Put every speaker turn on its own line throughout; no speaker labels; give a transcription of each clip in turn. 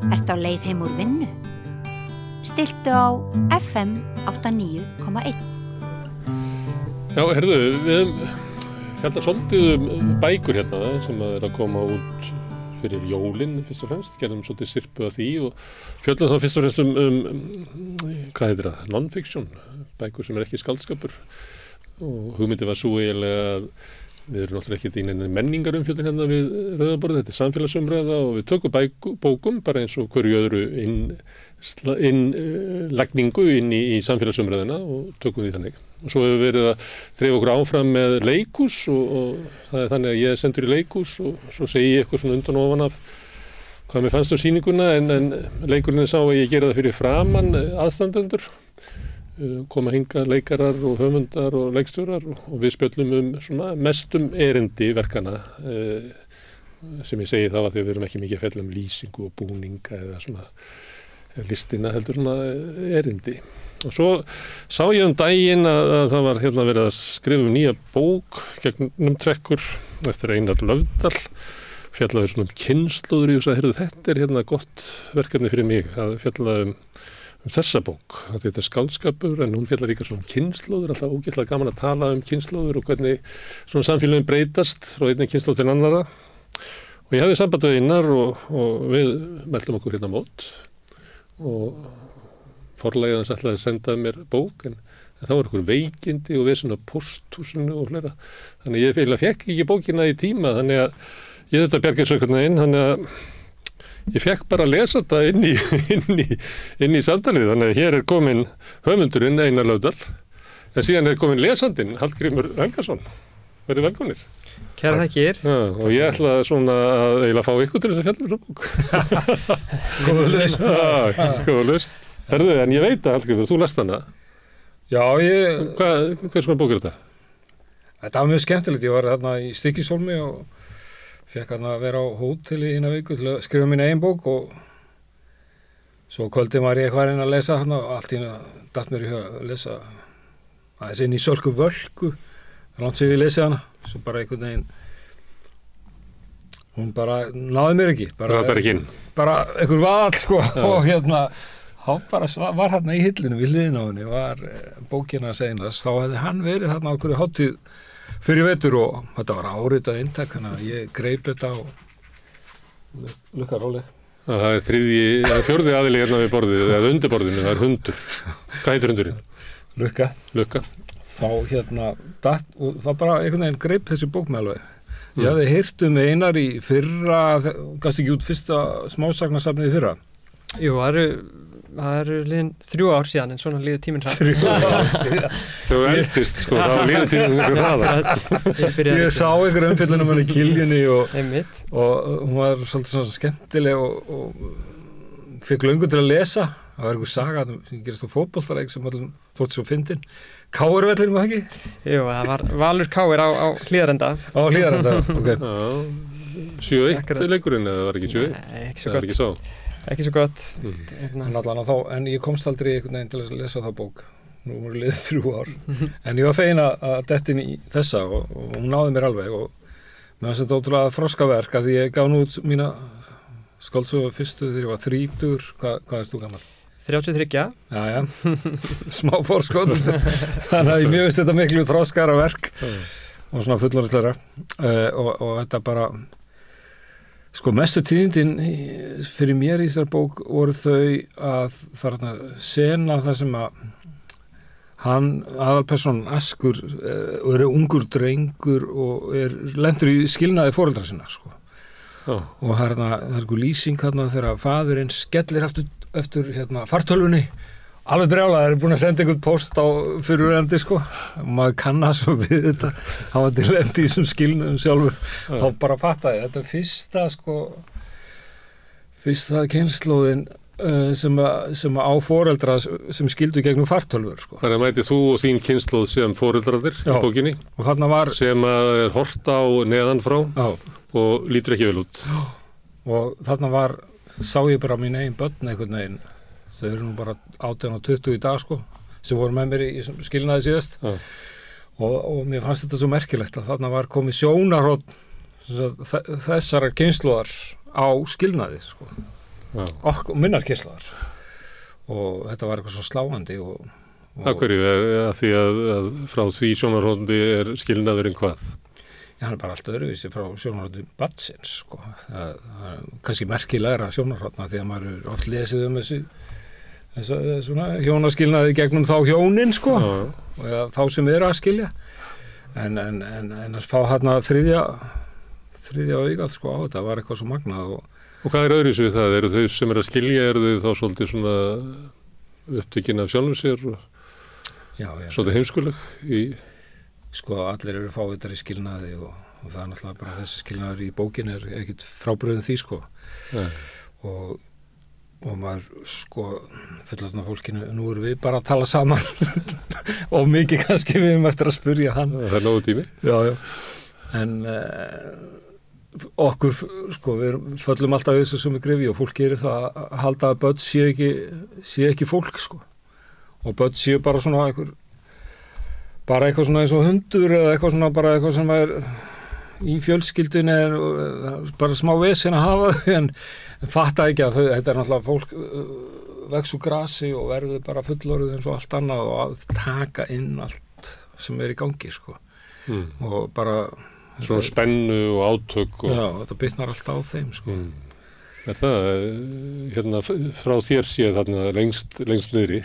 Ertu á leið heim úr vinnu? Stilltu á FM 89,1.
Já, heyrðu, við fjallar svolítið bækur hérna sem að koma út fyrir jólin fyrst og fremst, gerðum svolítið sirpu af því og fjöllum þá fyrst og fremst hvað heitir það, non-fiction, bækur sem ekki skáldskapur og hugmyndi var svo eiginlega að við erum náttúrulega ekki í neinni menningarumfjöllun hérna við Rauðaborðið, þetta samfélagsumræða og við tökum bókum bara eins og hverju öðru innlagningu inn í samfélagsumræðina og tökum því þannig. Og svo hefur verið að þreifa okkur áfram með leikhús og það er þannig að ég er sendur í leikhús og svo segi ég eitthvað svona undan ofan af hvað mér fannst á sýninguna en leikurinn sá að ég gera það fyrir framan aðstandendur. Koma hingað leikarar og höfundar og leikstjórar og við spjöllum svona mestum erindi verkana sem ég segi þá að því við erum ekki mikið að fjalla lýsingu og búninga eða svona listina heldur svona erindi. Og svo sá ég daginn að það var hérna verið að skrifa nýja bók gegnum trekkur eftir Einar Löfdal fjallaði svona kynslóður í þess að þetta er hérna gott verkefni fyrir mig að fjalla þessa bók, þetta er skáldskapur en hún fjallar líka svona kynslóður, alltaf ógeðslega gaman að tala kynslóður og hvernig svona samfélögin breytast frá einni kynslóð til annara og ég hafði samband við Einar og við meldum okkur hérna mót og forlagið hans ætlaði að senda mér bók en þá var okkur veikindi og við svona pósthúsinu og hlera þannig ég fekk ekki bókina í tíma þannig að ég þetta bjargið sökurna inn þannig að ég fekk bara að lesa þetta inn í samtalið, þannig að hér er komin höfundurinn Einar Löfdal, en síðan er komin lesandinn Hallgrímur Helgason. Verið velkomnir.
Kæra þakkir.
Já, og ég ætla svona að eiginlega fá ykkur til þess að fjalla um bók.
Góða lausn.
Góða lausn. Herðu, en ég veit að Hallgrímur, þú lest hana.
Já,
Hvers konar bók er þetta?
Þetta var mjög skemmtilegt. Ég var hérna í Stykkishólmi og fekk hann að vera á hóteli í eina viku til að skrifa mína eigin bók og svo kvöldið var ég eitthvað að lesa hann og allt í einu datt mér í huga að lesa aðeins inn í Sölku Völku langt sem ég lesið hana svo bara einhvern veginn hún bara náði mér ekki bara einhver val sko og hérna hann bara var hérna í hillinu við hliðina á henni var bókina að segja þá hefði hann verið þarna á einhverju hátíð fyrir vetur og þetta var áritað inntak þannig að ég greip þetta og lukka róleg.
Það er fjórði aðili hérna við borðið eða undir borðinu, það er hundur. Hvað heitir hundurinn? Lukka.
Þá hérna og það bara einhvern veginn greip þessi bók með alveg. Ég hafði heyrt Einar í fyrra, gafst ekki út fyrsta smásagnasafnið í fyrra.
Jú, það eru liðin 3 ár síðan en svona líður tíminn hratt.
3 ár síðan.
Þú eldist sko, þá líður tíminn ykkur hraðar.
Ég sá ykkur umfjöllun hann í Kiljunni og hún var svolítið svona skemmtileg og fikk löngu til að lesa. Það var einhver saga sem gerist á fótboltaleik sem þótti svo fyndin. Káurvellinum var ekki?
Jú, það var Valur Káir á Hlíðarenda.
Á Hlíðarenda, ok.
7-1 leikurinn eða var ekki 7-1?
Nei, ekki svo gott.
En ég komst aldrei einhvern veginn til að lesa það bók. Nú voru liðið 3 ár. En ég var fegin að detta inn í þessa og hún náði mér alveg og mér fannst þetta ótrúlega þroskaverk að því ég gaf nú út mína skáldsögu fyrstu þegar ég var 30. Hvað erst þú gamall?
33.
Já. Smá forskot. Þannig að mér finnst þetta miklu þroskara verk og svona fullorðslegra og þetta bara sko mestu tíðindin fyrir mér í þessar bók voru þau að þarna sena það sem að hann, aðalpersonan Askur er ungur drengur og lendur í skilnaði foreldra sinna sko. Og það er sko lýsing hérna þegar faðurinn skellir eftir hérna fartölvunni alveg brjálaður, búin að senda einhvern post á fyrirverandi sko og maður kannast svo við þetta hann var til lendi í þessum skilnaðum sjálfur þá bara fattaði þetta fyrsta kynslóðin sem á foreldra sem skildu gegnum fartölvur sko.
Þannig að mæti þú og þín kynslóð sem foreldrarnir í bókinni
og þarna var
sem er hort á neðan frá og lítur ekki vel út
og þarna sá ég bara mín eigin börn einhvern veginn þau eru nú bara 18 og 20 í dag sko sem voru með mér í skilnaði síðast og mér fannst þetta svo merkilegt að þarna var komið sjónarhorn þessara kynslóðar á skilnaði sko minnar kynslaðar og þetta var eitthvað svo sláandi og
Af hverju? Að því að frá því sjónarhóndi skilnaðurinn hvað?
Já, hann bara allt öðruvísi frá sjónarhóndi barnsins, sko. Það er kannski merkilegra sjónarhóndna því að maður oft lesið þessi svona hjónaskilnaði gegnum þá hjónin, sko, og þá sem að skilja. En að fá hérna þriðja augað, sko, á þetta var eitthvað svo magnað
Og hvað öðruvísi við það? Eru þau sem að skilja, eru þau þá svolítið svona upptekinn af sjálfum sér og svolítið heimskuleg
Sko, allir eru fávitar í skilnaði og það er náttúrulega bara þessi skilnaður í bókin ekkert frábrugðin því, sko. Og maður, sko, fullorðna fólkinu, nú erum við bara að tala saman og mikið kannski við eftir að spyrja hann.
Það er nógu tími.
Já. En okkur, sko, við föllum alltaf í þessu sem við grifi og fólk gerir það að halda að börn sé ekki fólk, sko. Og börn séu bara svona eitthvað svona eins og hundur eða eitthvað svona bara eitthvað sem er í fjölskyldunni bara smá vesen að hafa en fatta ekki að þetta er náttúrulega fólk vex úr grasi og verður bara fullorðið eins og allt annað og að taka inn allt sem er í gangi, sko. Og bara
svona spennu og átök
Já, þetta bitnar alltaf á þeim, sko.
Er það, hérna, frá þér séð þarna lengst niðri.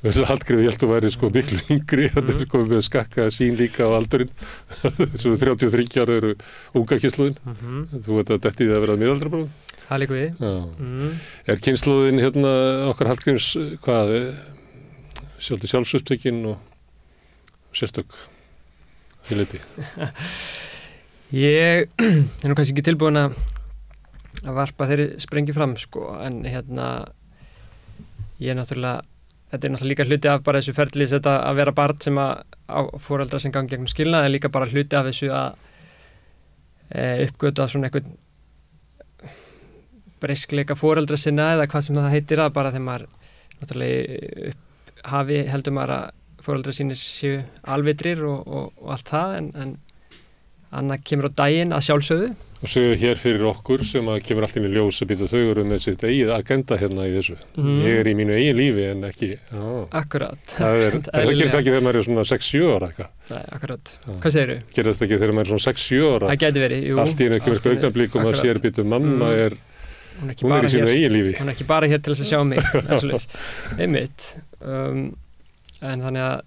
Þessi Hallgrímur, ég held að væri sko miklu yngri, hann sko með skakka sín líka á aldurinn. Svo 33 ára eru unga kynslóðin. Þú veit að detti það að vera miðaldra bara.
Það líka við.
Er kynslóðin hérna okkar Hallgríms, hvað, svolítið sjálfsupptekinn og sérstök í liti?
Ég nú kannski ekki tilbúin að varpa þeirri sprengi fram, sko, en hérna þetta er náttúrulega líka hluti af bara þessu ferli þetta að vera barn sem á foreldra sem gangi gegnum skilnað, en líka bara hluti af þessu að uppgöta svona einhvern breyskleika foreldra sinna eða hvað sem það heitir að bara þegar maður náttúrulega heldur maður að foreldra sínir séu alvitrir og allt það, en annað kemur á daginn að sjálfsögðu.
Og séu hér fyrir okkur sem að kemur allt inn í ljós að býta þau eru með sitt eigið agenda hérna í þessu. Ég er í mínu eigin lífi en ekki.
Akkurat.
Það gerir það ekki þegar maður er svona 6-7 ára eitthvað.
Nei, akkurat. Hvað segirðu?
Gerir það ekki þegar maður er svona 6-7 ára?
Það gæti verið, jú.
Allt í einu kemur augnablik og maður sér býtu mamma hún er í sínu eigin lífi.
Hún er ekki bara hér til þess að sjá mig, einmitt. En þannig að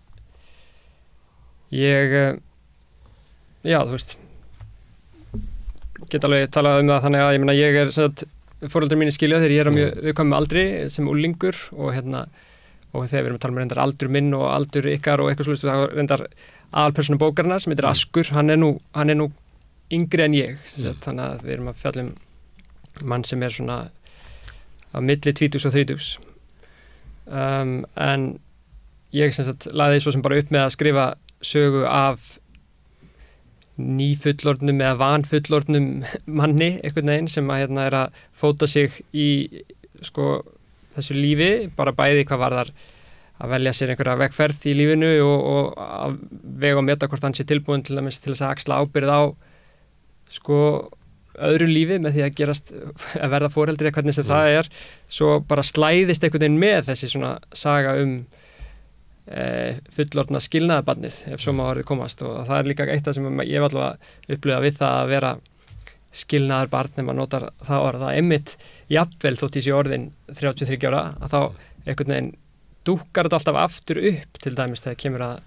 ég þú veist get alveg talað það þannig að ég er foreldrar mínir skilja þegar ég er á mjög viðkvæmum aldri sem unglingur og þegar við erum að tala reyndar aldur minn og aldur ykkar og eitthvað svolítið þá reyndar aðalpersónu bókarinnar sem heitir Askur, hann er nú yngri en ég þannig að við erum að fjalla mann sem er svona á milli 20 og 30 en ég lagði svo sem bara upp með að skrifa sögu af nýfullorðnum eða vanfullorðnum manni einhvern veginn sem að er að fóta sig í sko þessu lífi, bara bæði hvað varðar að velja sér einhverja vegferð í lífinu og að vega og meta hvort hann sé tilbúin til þess að axla ábyrgð á sko öðru lífi með því að verða foreldri eða hvernig sem það er, svo bara slæðist einhvern veginn með þessi svona saga fullorðna skilnaðarbarnið ef svo má orðið komast og það er líka eitt af sem ég hef allavega upplifað við það að vera skilnaðarbarn ef maður notar það orð, það einmitt jafnvel þótt í sig orðin 33 ára að þá einhvern veginn dúkkar þetta alltaf aftur upp til dæmis þegar kemur að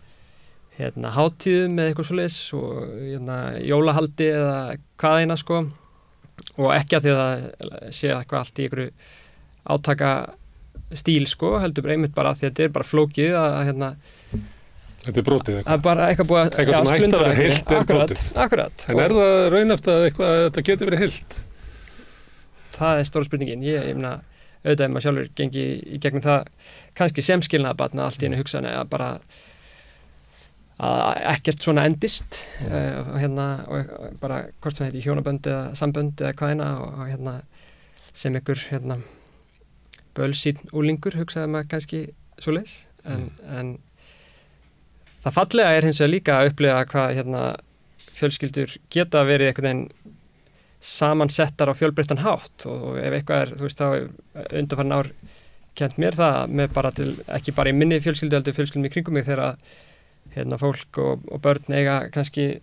hátíðum eða eitthvað svoleiðis og jólahaldi eða hvað eina sko og ekki að því að það sé eitthvað allt í einhverju átaka stíl sko, heldur einmitt bara að því að þetta er bara flókið að
þetta er brotið eitthvað.
Bara eitthvað búið
eitthvað sem hægt að vera heilt er brotið.
Akkurat.
En er það raunhæft að þetta getur verið heilt?
Það er stóra spurningin. Ég auðvitað maður sjálfur gengi í gegnum það kannski sem skilnaðarbarn allt í einu hugsan að bara að ekkert svona endist og bara hvort sem heiti hjónabönd eða sambönd eða hvað eina og sem ykkur bölsýn úlingur hugsaði maður kannski svoleiðis en það fallega er hins vegar líka að upplifa hvað fjölskyldur geta verið einhvern veginn samansettar á fjölbreyttan hátt og ef eitthvað þú veist, þá undanfarin ár kennt mér það með bara ekki bara í minni fjölskyldu heldur fjölskyldum í kringum mig þegar fólk og börn eiga kannski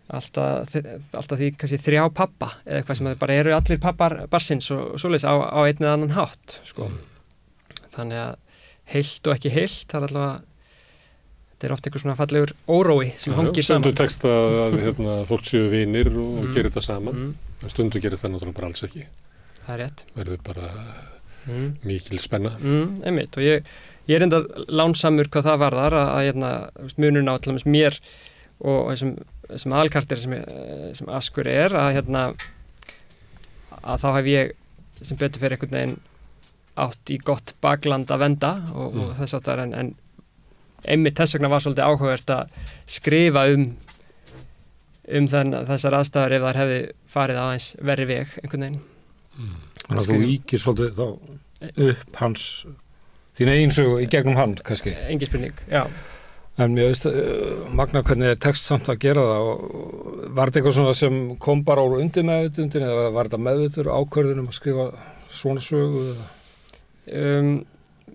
alltaf því kannski 3 pappa eða eitthvað sem bara eru allir pappar barnsins og svoleiðis á einn eða annan hátt sko. Þannig að heilt og ekki heilt það allavega þetta ofta einhver svona fallegur órói sem hangir saman.
Stundu tekst að fólk séu vinir og gerir þetta saman stundu gerir það náttúrulega bara alls ekki.
Það er rétt.
Verður bara mikil spenna.
Einmitt og ég er enda lánsamur hvað það varðar að munurinn á til dæmis mér og þessum aðalkarakter sem Askur að þá hef ég sem betur fyrir einhvern veginn átt í gott bakland að venda og þess áttar en einmitt þess vegna var svolítið áhugavert að skrifa þessar aðstæður ef þær hefði farið aðeins verri veg einhvern veginn.
Þannig að þú íkir svolítið þá upp þín eigin sögu í gegnum hann kannski.
Engin spurning, já.
En mér veist, magna hvernig er text samt að gera það og var þetta eitthvað svona sem kom bara úr undir meðvitundin eða var þetta meðvitur ákvörðun að skrifa svona sögu eða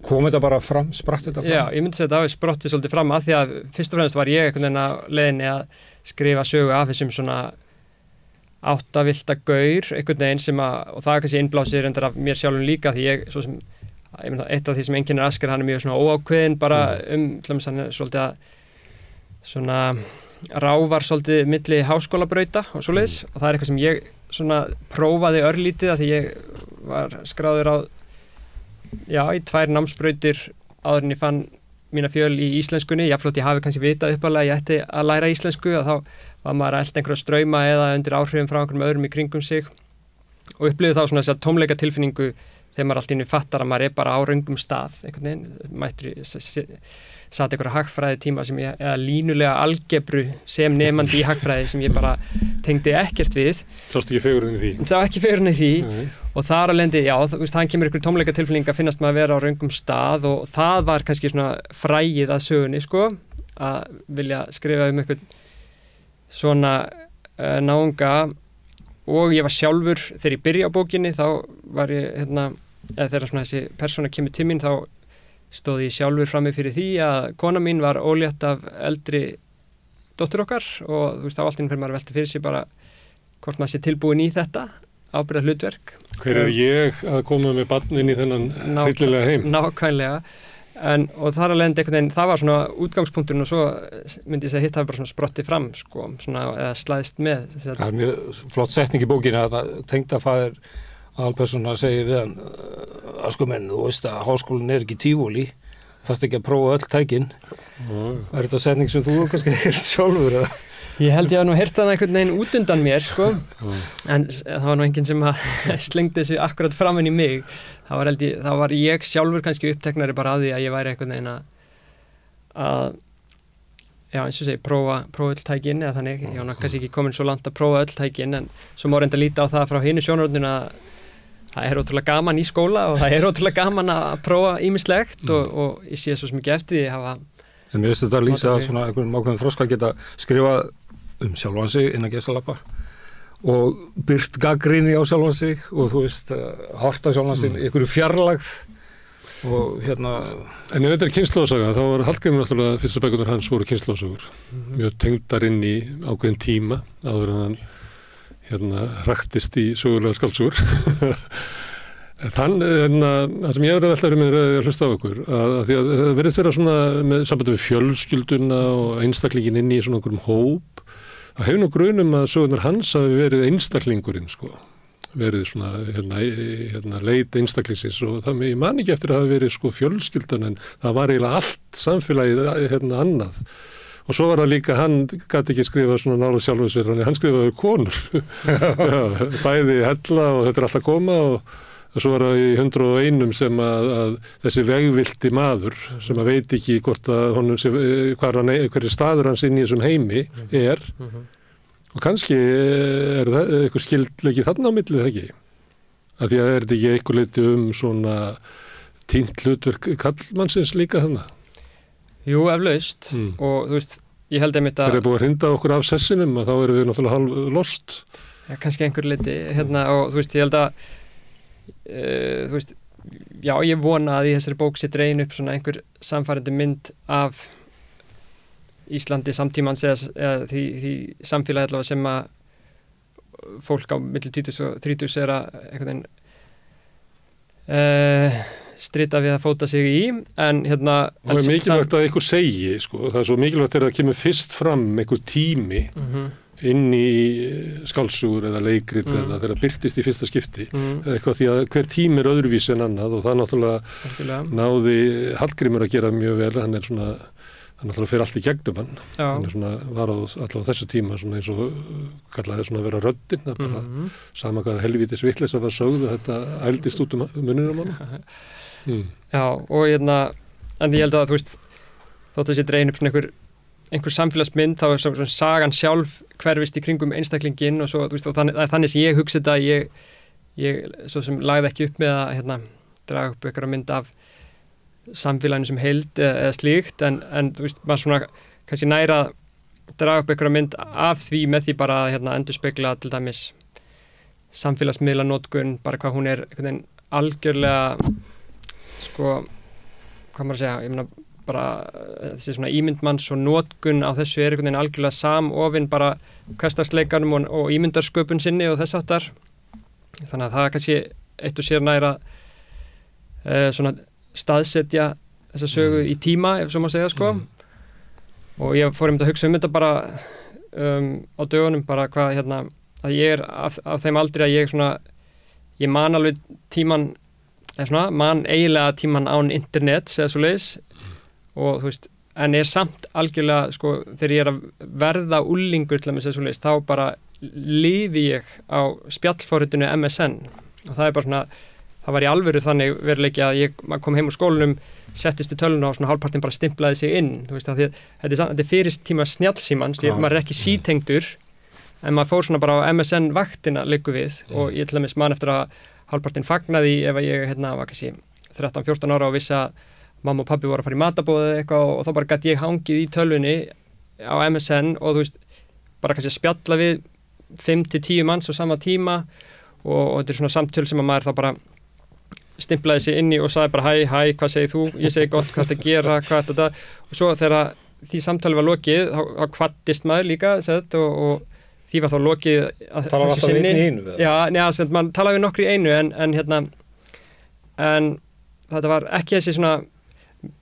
kom þetta bara fram, spratt þetta fram?
Já, ég myndi segja þetta hafi sprottið svolítið fram af því að fyrst og fremst var ég einhvern veginn á leiðinni að skrifa sögu af þessum svona áttavillta gaur einhvern veginn og það er kannski innblásið reyndar af mér sjálfum líka því ég meina, eitt af því sem einkennir Asker hann er mjög svona óákveðinn bara hljóms hann er svolítið að svona rávar svolítið milli háskólabrauta og svoleiðis og það er eitthvað sem ég svona prófaði örlítið að því ég var skráður í 2 námsbrautir áður en ég fann mína fjöl í íslenskunni, jafnflott ég hafi kannski vitað uppalega ég ætti að læra íslensku og þá var maður að elta einhverja strauma eða undir áhrifum frá einhverjum öðrum í kringum sig og upplifði þá svona þess að tómleika tilfinningu þegar maður allt í einu fattar að maður er bara á röngum stað einhvern veginn satt einhverja hagfræði tíma sem ég eða línulega algebru sem nemandi í hagfræði sem ég bara tengdi ekkert við.
Sást ekki fegurinn í því?
Sá ekki fegurinn í því og þar alveg það kemur einhverju tómleika tilfinning að finnast maður að vera á röngum stað og það var kannski svona frægið að sögunni sko að vilja skrifa einhvern svona náunga og ég var sjálfur þegar ég byrja á bókinni þá var ég eða þegar svona þessi persóna kemur til mín þá stóð ég sjálfur frammi fyrir því að kona mín var ólétt af eldri dóttur okkar og þú veist þá allt í einu fyrir maður að velta fyrir sig bara hvort maður sé tilbúin í þetta ábyrgða hlutverk.
Hver er ég að koma með barn inn í þennan hryllilega heim?
Nákvæmlega og þar alveg einhvern veginn það var svona útgangspunkturinn og svo myndi ég segja hitt hafi bara svona sprottið fram sko svona eða slæðist með.
Það er mjög flott setning í bókinni að tengdafaðir aðalpersóna segir við hann Askumenn, þú veist að háskólinn er ekki tífóli þarfst ekki að prófa öll tækin Er þetta setning sem þú kannski heyrt sjálfur eða?
Ég held ég að nú heyrt það einhvern veginn út undan mér sko en það var nú enginn sem að slengdi þessu akkurat fram inn í mig það var ég sjálfur kannski uppteknari bara að því að ég væri einhvern veginn að já eins og segi prófa öll tækin eða þannig ég var kannski ekki komin svo langt að prófa öll tækin en svo má reynda líta á það frá hinu sjónarhorninu að það er ótrúlega gaman í skóla og það er ótrúlega gaman að prófa ýmislegt og ég sé svo mikið eftir því hafa
En mér finnst þetta að lýsa svona einhvern ákveðin þroska geta skrifað sjálfan sig innan geisalappa og byrt gagnrýni á sjálfan sig og þú veist, horta sjálfan sig einhverju fjarlægð og En
ef þetta er kynslóðsaga, þá var Hallgrímur náttúrulega fyrstu bækurnar hans voru kynslóðsagur mjög tengdar inn í ákveðin tíma áður en hann hraktist í sögulega skáldsögur það sem ég hefur veltað fyrir mér að hlusta á ykkur að því að það verðist vera svona með sambandi við fjölskylduna og einstaklingin inn í svona einhverjum hóp það hefur nú grunum að sögurnar hans hafi verið einstaklingurinn sko verið svona leit einstaklingsins og það ég man ekki eftir að hafi verið sko fjölskyldan en það var eiginlega allt samfélagið annað og svo var það líka, hann gæti ekki skrifað svona nála sjálfum sér, þannig hann skrifaði konur bæði hella og þetta er alltaf koma og svo var það í 101 sem að þessi vegvilti maður sem að veit ekki hvort að honum hverju staður hans inn í þessum heimi er og kannski er það eitthvað skildleiki þarna á milli ekki af því að er þetta ekki eitthvað leiti svona týnt hlutverk kallmannsins líka þarna
Jú, eflaust og þú veist, ég held einmitt að
þegar búið að hrinda okkur af sessinum að þá erum við náttúrulega hálf lost
kannski einhver liti og þú veist, ég held að þú veist, já, ég vona að í þessari bók sé dregin upp svona einhver samfærandi mynd af Íslandi samtímans eða því samfélagi allavega sem að fólk á milli 20 og 30 er að einhvern veginn strita við að fóta sig í, en
það er mikilvægt að einhver segi, sko, það er svo mikilvægt að það kemur fyrst fram einhver tími inn í skáldsögur eða leikrit eða þegar birtist í fyrsta skipti eða eitthvað, því að hver tími er öðruvísi en annað og það náttúrulega náði Hallgrímur að gera mjög vel, hann náttúrulega fer allt í gegnum hann er svona, var alltaf á þessu tíma svona eins og kallaði svona að vera röddin, það bara sama hvað helvítis vitleysa var sögð og þetta ældist út munninum hann.
Já, og en ég held að þú veist, þótt að sé dregin upp svona einhver samfélagsmynd, þá er svona sagan sjálf hverfist í kringum einstaklinginn og svo, þú veist, og þannig sem ég hugsa þetta, ég svo sem lagði ekki upp með að draga upp einhverja mynd af samfélaginu sem heild eða slíkt, en þú veist, maður svona kannski næra að draga upp einhverja mynd af því með því bara að endurspegla til dæmis samfélagsmiðlanotkun, bara hvað hún er einhvern veginn algjörlega sko, hvað maður að segja, ég meina bara þessi svona ímyndmanns og notkun á þessu er einhvern veginn algjörlega samofin bara hversdagsleikanum og ímyndarsköpun sinni og þess áttar, þannig að það er kannski eitt og sér næra svona staðsetja þessa sögu í tíma, ef svo má segja, sko. Og ég fór að hugsa þetta bara á dögunum, bara hvað að ég er af þeim aldri að ég man alveg tíman, man eiginlega tíman án internets eða svoleiðis, og þú veist, en er samt algjörlega, sko, þegar ég er að verða unglingur til að með svoleiðis, þá bara lifi ég á spjallforritinu MSN, og það er bara svona, það var í alvöru þannig veruleiki að maður kom heim úr skólanum, settist í töluna og svona hálfpartinn bara stimplaði sig inn, þú veist, að þetta er fyrir tíma snjallsímans, maður er ekki sítengdur, en maður fór svona bara á MSN vaktina liggur við, og ég til dæmis man eftir að hálfpartinn fagnaði ef að ég var kannski 13-14 ára og vissi að mamma og pabbi voru að fara í matabóð eða eitthvað, og þá bara gæti ég hangið í tölvunni á MSN og þú veist, bara kannski spjalla við 5-10 manns á sama tíma, og þetta er svona samtöl sem að maður þá bara stimplaði sig inn í og sagði bara hæ, hvað segir þú? Ég segi gott, hvað þetta gera, hvað þetta, og svo þegar því samtali var lokið, þá kvaddist maður líka, og því var þá lokið að
talaði alltaf einu í einu?
Já, mann talaði við nokkri í einu, en þetta var ekki þessi svona,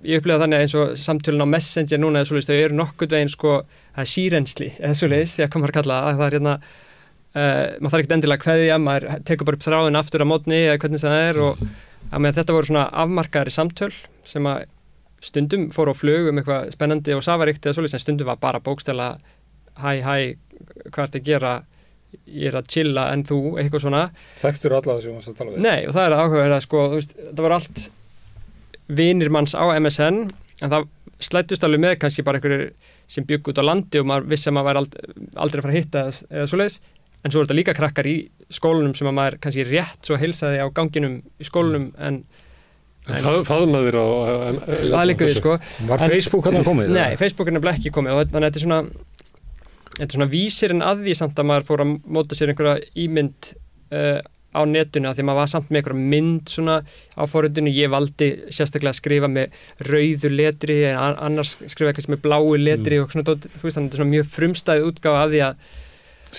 ég upplega þannig eins og samtölun á Messenger núna eða svoleiðis, þau eru nokkuð veginn, sko, það er sírensli, eða svoleiðis, ég kom að kalla það er maður þarf ekkert endilega kveðja, maður tekur bara upp þráðin aftur á mótni eða hvernig það er, og þetta voru svona afmarkaðri samtöl sem að stundum fóru á flug eitthvað spennandi og safaríkt eða svoleiðis, en stundum var bara bókstæla hæ, hvað ert að gera, ég er að chilla en þú, eitthvað svona.
Þekktur alla þessu að tala við?
Nei, og það er áhugaverð að, sko, þú veist, það var allt vinir manns á MSN, en það slættust alveg með kannski bara einhverjir sem byggu út á landi og maður vissi að maður væri aldrei að fara að hitta eða svoleiðis, en svo er þetta líka krakkar í skólanum sem að maður kannski rétt svo heilsaði á ganginum í skólanum, en
faðmaðir á
það líka við, sko.
Var Facebook hann komið?
Nei, Facebook er nefnilega ekki komið, og þannig að þetta er svona vísirinn að því samt að maður fór að móta sér einhverja ímynd á netinu, að því maður var samt með einhverja mynd svona á forritinu. Ég valdi sérstaklega að skrifa með rauðu letri, en annars skrifa eitthvað með bláu letri og svona, þú veist, þannig að þetta er svona mjög frumstæð útgáfa af því að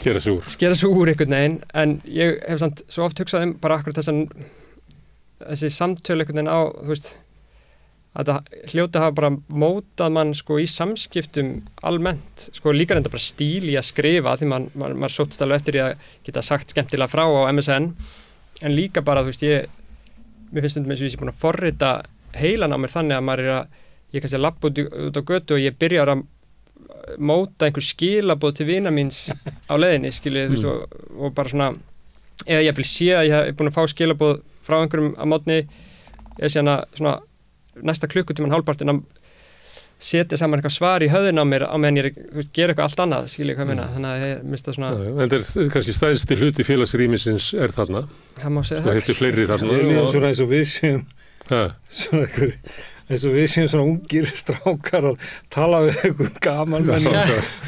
skera sig
úr einhvern veginn, en ég hef samt svo oft hugsað bara akkurat þessi samtöl einhvern veginn á, þú veist, að það hljóti að hafa bara mótað mann, sko, í samskiptum almennt, sko, líka reynda bara stíl í að skrifa, því maður sóttist alveg eftir í að geta sagt skemmtilega frá á MSN, en líka bara, þú veist, mér finnst stundum eins og ég sé búin að forrita heilan á mér þannig að maður ég kannski að labba út á götu og ég byrjar að móta einhver skilaboð til vina míns á leiðinni, skiljið, þú veist, og bara svona, eða ég vil sé að ég hef búin að fá skilaboð frá einhverjum á mótni, eða síðan að svona næsta klukkutíman hálfpartinn að setja saman eitthvað svar í höfðin á mér á meðan ég gera eitthvað allt annað, skiljið hvað minna, þannig að ég mista svona.
En þetta er kannski stæðsti hluti félagsrýmisins er þarna.
Það má segja
það. Það heitir fleiri þarna.
Svona eins og við séum svona eins og við séum svona ungir strákar að tala við einhvern gaman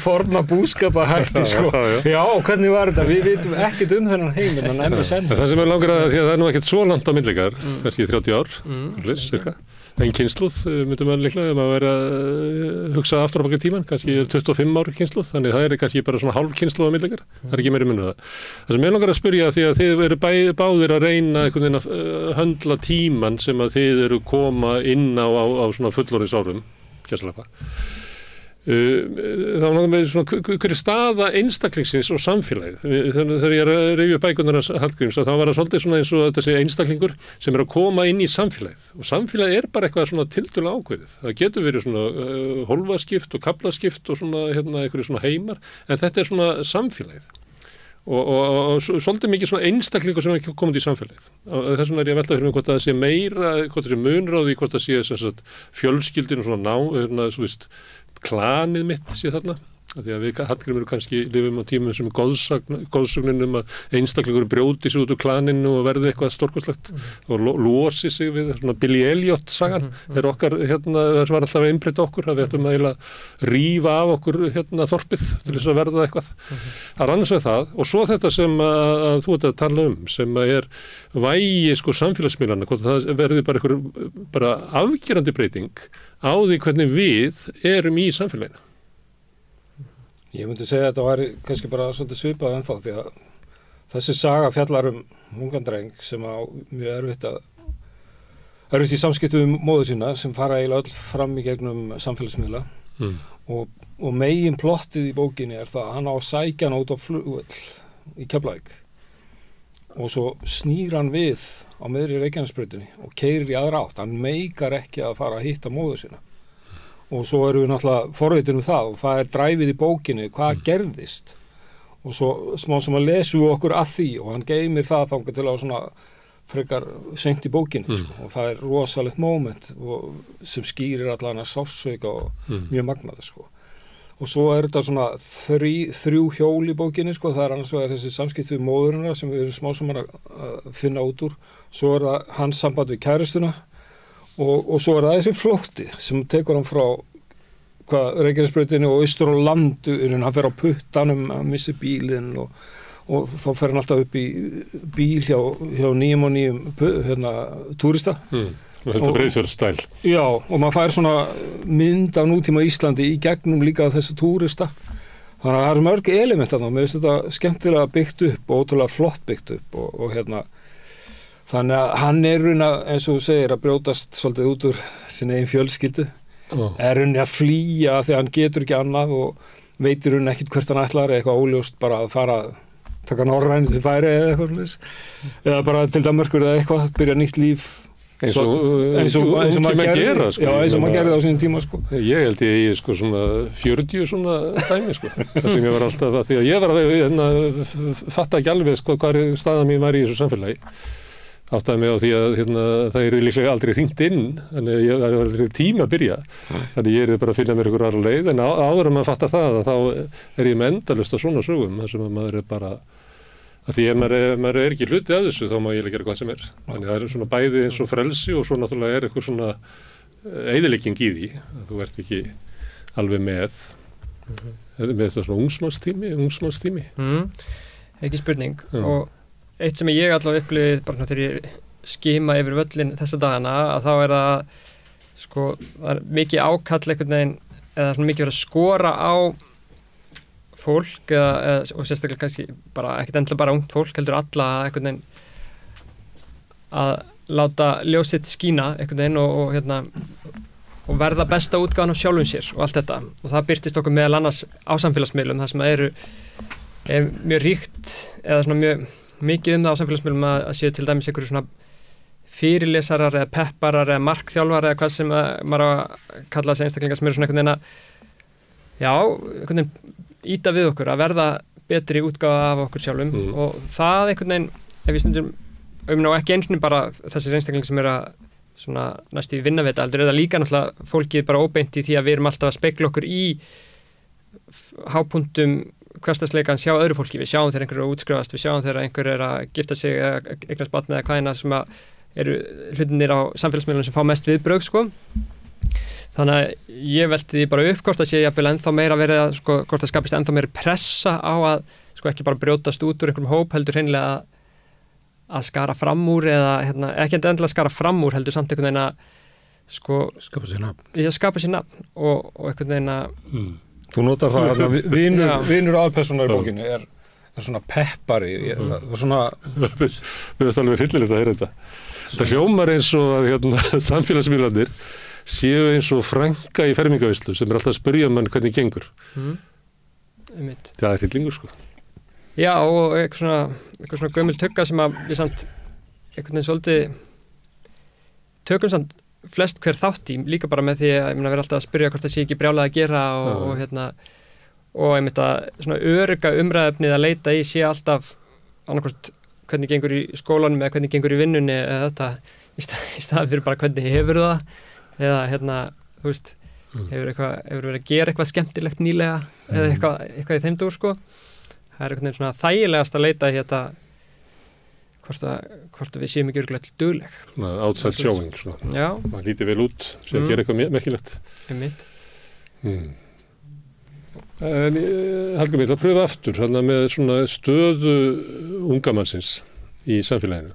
forna búskapa hætti sko. Já, hvernig var þetta? Við vitum ekkert þennan heim en MSN.
Það sem langar að, því að það ekkert svo langt á millikar, kannski 30 ár, cirka. En kynslóð myndum við líklega að vera að hugsa aftur á baki tíman, kannski 25 ári kynslóð, þannig það kannski bara svona hálf kynslóð á millikar, það ekki meiri munur það. Það sem ég langar að spyrja því að þið eru báðir að reyna einhvern veginn að höndla tíman sem að þið eru koma inn á svona fullorðins árum, kjærslega. Þá langar með svona, hver staða einstaklingsins og samfélagið? Þegar ég að rifja bækurnar hans Hallgríms, þá var það svolítið svona eins og þessi einstaklingur sem að koma inn í samfélagið. Og samfélagið bara eitthvað svona tiltölulega ákveðið. Það getur verið svona hólfaskipt og kaflaskipt og svona, einhverju svona heimar, en þetta svona samfélagið. Og svolítið mikið svona einstaklingur sem ekki komið í samfélagið. Þess vegna ég að velta fyrir mig hvort það sé meira, hvort það sé munur á því, hvort það sé fjölskyldin og svona svo veist, klanið mitt sé þarna, því að við Hallgrímur kannski lifum á tímum sem goðsögnin að einstaklingur brjóti sig út úr klaninu og verði eitthvað stórkostlegt og losi sig við svona Billy Elliot sagan okkar, þess var alltaf einbreytt okkur að við ættum að rífa af okkur þorpið til þess að verða eitthvað. Það annars við það og svo þetta sem að þú ert að tala sem að vægi samfélagsmiðlana, hvort það verði bara afgerandi breyting á því hvernig við erum í samfélaginu.
Ég myndi segja að þetta var kannski bara svolítið svipað ennþá því að þessi saga fjallar ungan dreng sem á mjög erfitt í samskiptum við móður sína sem fara eiginlega öll fram í gegnum samfélagsmiðla og megin plottið í bókinni það að hann á að sækja hann út á flugvöll í Keflavík og svo snýr hann við á miðri Reykjanesbrautinni og keyrir í aðra átt. Hann meikar ekki að fara að hitta móður sína. Og svo erum við náttúrulega forvitin það og það dræfið í bókinni hvað gerðist og svo smá sem að lesum við okkur að því og hann geymir það þangað til á svona frekar seint í bókinni og það rosalegt moment sem skýrir allan að sársauka og mjög magnaði og svo þetta svona þrjú hjól í bókinni það annars vegar þessi samskipti við móðurina sem við erum smá saman að finna út úr, svo það hans samband við kæristuna og svo það þessi flótti sem tekur hann frá Reykjanesbrautinni og austur á landu, hann fer á puttanum að missi bílinn og þá fer hann alltaf upp í bíl hjá nýjum og nýjum túrista.
Þetta Breiðfjörðsstæl. Já,
og maður fær svona mynd af nútíma Íslandi í gegnum líka þessi túrista. Þannig að það er mörg element þarna, mér finnst þetta skemmtilega byggt upp og ótrúlega flott byggt upp og þannig að hann eins og þú segir að brjótast svolítið út úr sinni eigin fjölskyldu, að flýja því að hann getur ekki annað og veitir ekkert hvert hann ætlar, eitthvað óljóst bara að fara að taka Norrænu til Færeyja eða eitthvað eða bara til Danmerkur eða eitthvað, byrja nýtt líf
eins og maður gera
Já, eins og maður gerði á sínum tíma
Ég held ég svona 40 svona dæmi það sem ég var alltaf að því að ég var að fatta ekki alveg hvað staða mín var í þessu samfélagi áttaði mig á því að það líklega aldrei hringt inn þannig að það var aldrei tíma að byrja þannig ég bara að finna mér ykkur aðra leið en áður að maður fattar það að þá ég með endalaust á svona sögum þar sem maður bara að því ef maður ekki hluti af þessu þá má ég gera hvað sem þannig það svona bæði eins og frelsi og svo náttúrulega eitthvað svona eyðilegging í því að þú ert ekki alveg með þetta svona ungsmannstími
Ekki spurning og eitt sem ég allavega upplifið bara þegar ég skima yfir völlin þessa dagana að þá það er mikið ákall einhvern veginn eða svona mikið verið að skora á fólk og sérstaklega kannski bara ekkert endilega bara ungt fólk heldur alla einhvern veginn að láta ljósitt skína einhvern veginn og verða besta útgáfan af sjálfum sér og allt þetta og það birtist okkur meðal annars á samfélagsmiðlum þar sem er mjög ríkt eða svona mjög mikið það á samfélagsmiðlum að séu til dæmis einhverju svona fyrirlesarar eða pepparar eða markþjálfar eða hvað sem maður á að kalla þessi einstaklingar sem eru svona einhvern veginn íta við okkur að verða betri útgáfa af okkur sjálfum og það einhvern veginn ef við stundum ekki eins og bara þessir einstaklingar sem eru að svona næstu í vinna við þetta heldur það líka náttúrulega fólkið bara óbeint í því að við erum alltaf að spegla okkur í hápunktum hversdagsleikan sjá öðru fólki, við sjáum þegar einhver er að útskrifast, við sjáum þegar einhver er að gifta sig eignast barn eða hvaðina sem eru hlutinir á samfélagsmiðlunum sem fá mest viðbrögð Þannig að ég velti því bara upp hvort það sé jafnvel ennþá meira verið að sko, hvort það skapist ennþá meira pressa á að sko ekki bara brjótast út úr einhverjum hóp heldur hreinlega að skara fram úr eða ekki endilega skara fram úr heldur samt einhvern veginn að sko skapa sér nafn og einhvern veginn að
Þú notar það vinur aðalpersónar í bókinni er svona peppari og svona
Við veist alveg hryllilegt að heyra þetta. Þetta hljómar eins og að samfélagsmiðlarnir séu eins og frænka í fermingaveislu sem alltaf að spyrja mann hvernig gengur. Það er hryllingur sko.
Já, og eitthvað svona gömul tugga sem að við samt einhvern veginn svolítið tökum samt flest hver þátt í, líka bara með því að við alltaf að spyrja hvort það sé ekki brjálað að gera og einmitt að svona örugga umræðefnið að leita í sé alltaf annarkvort hvernig gengur í skólanum eða hvernig gengur í vinnunni eða þetta í staðan fyrir bara hvernig hefur það eða þú veist hefur verið að gera eitthvað skemmtilegt nýlega eða eitthvað í þeim dúr sko. Það er einhvern veginn svona þægilegast að leita í þetta hvort við séum ekki örugglega dugleg.
Outside showing svona.
Já.
Það líti vel út, sé að gera eitthvað merkilegt.
Einmitt.
En Helga mín, að pröfa aftur með svona stöðu unga mannsins í samfélaginu.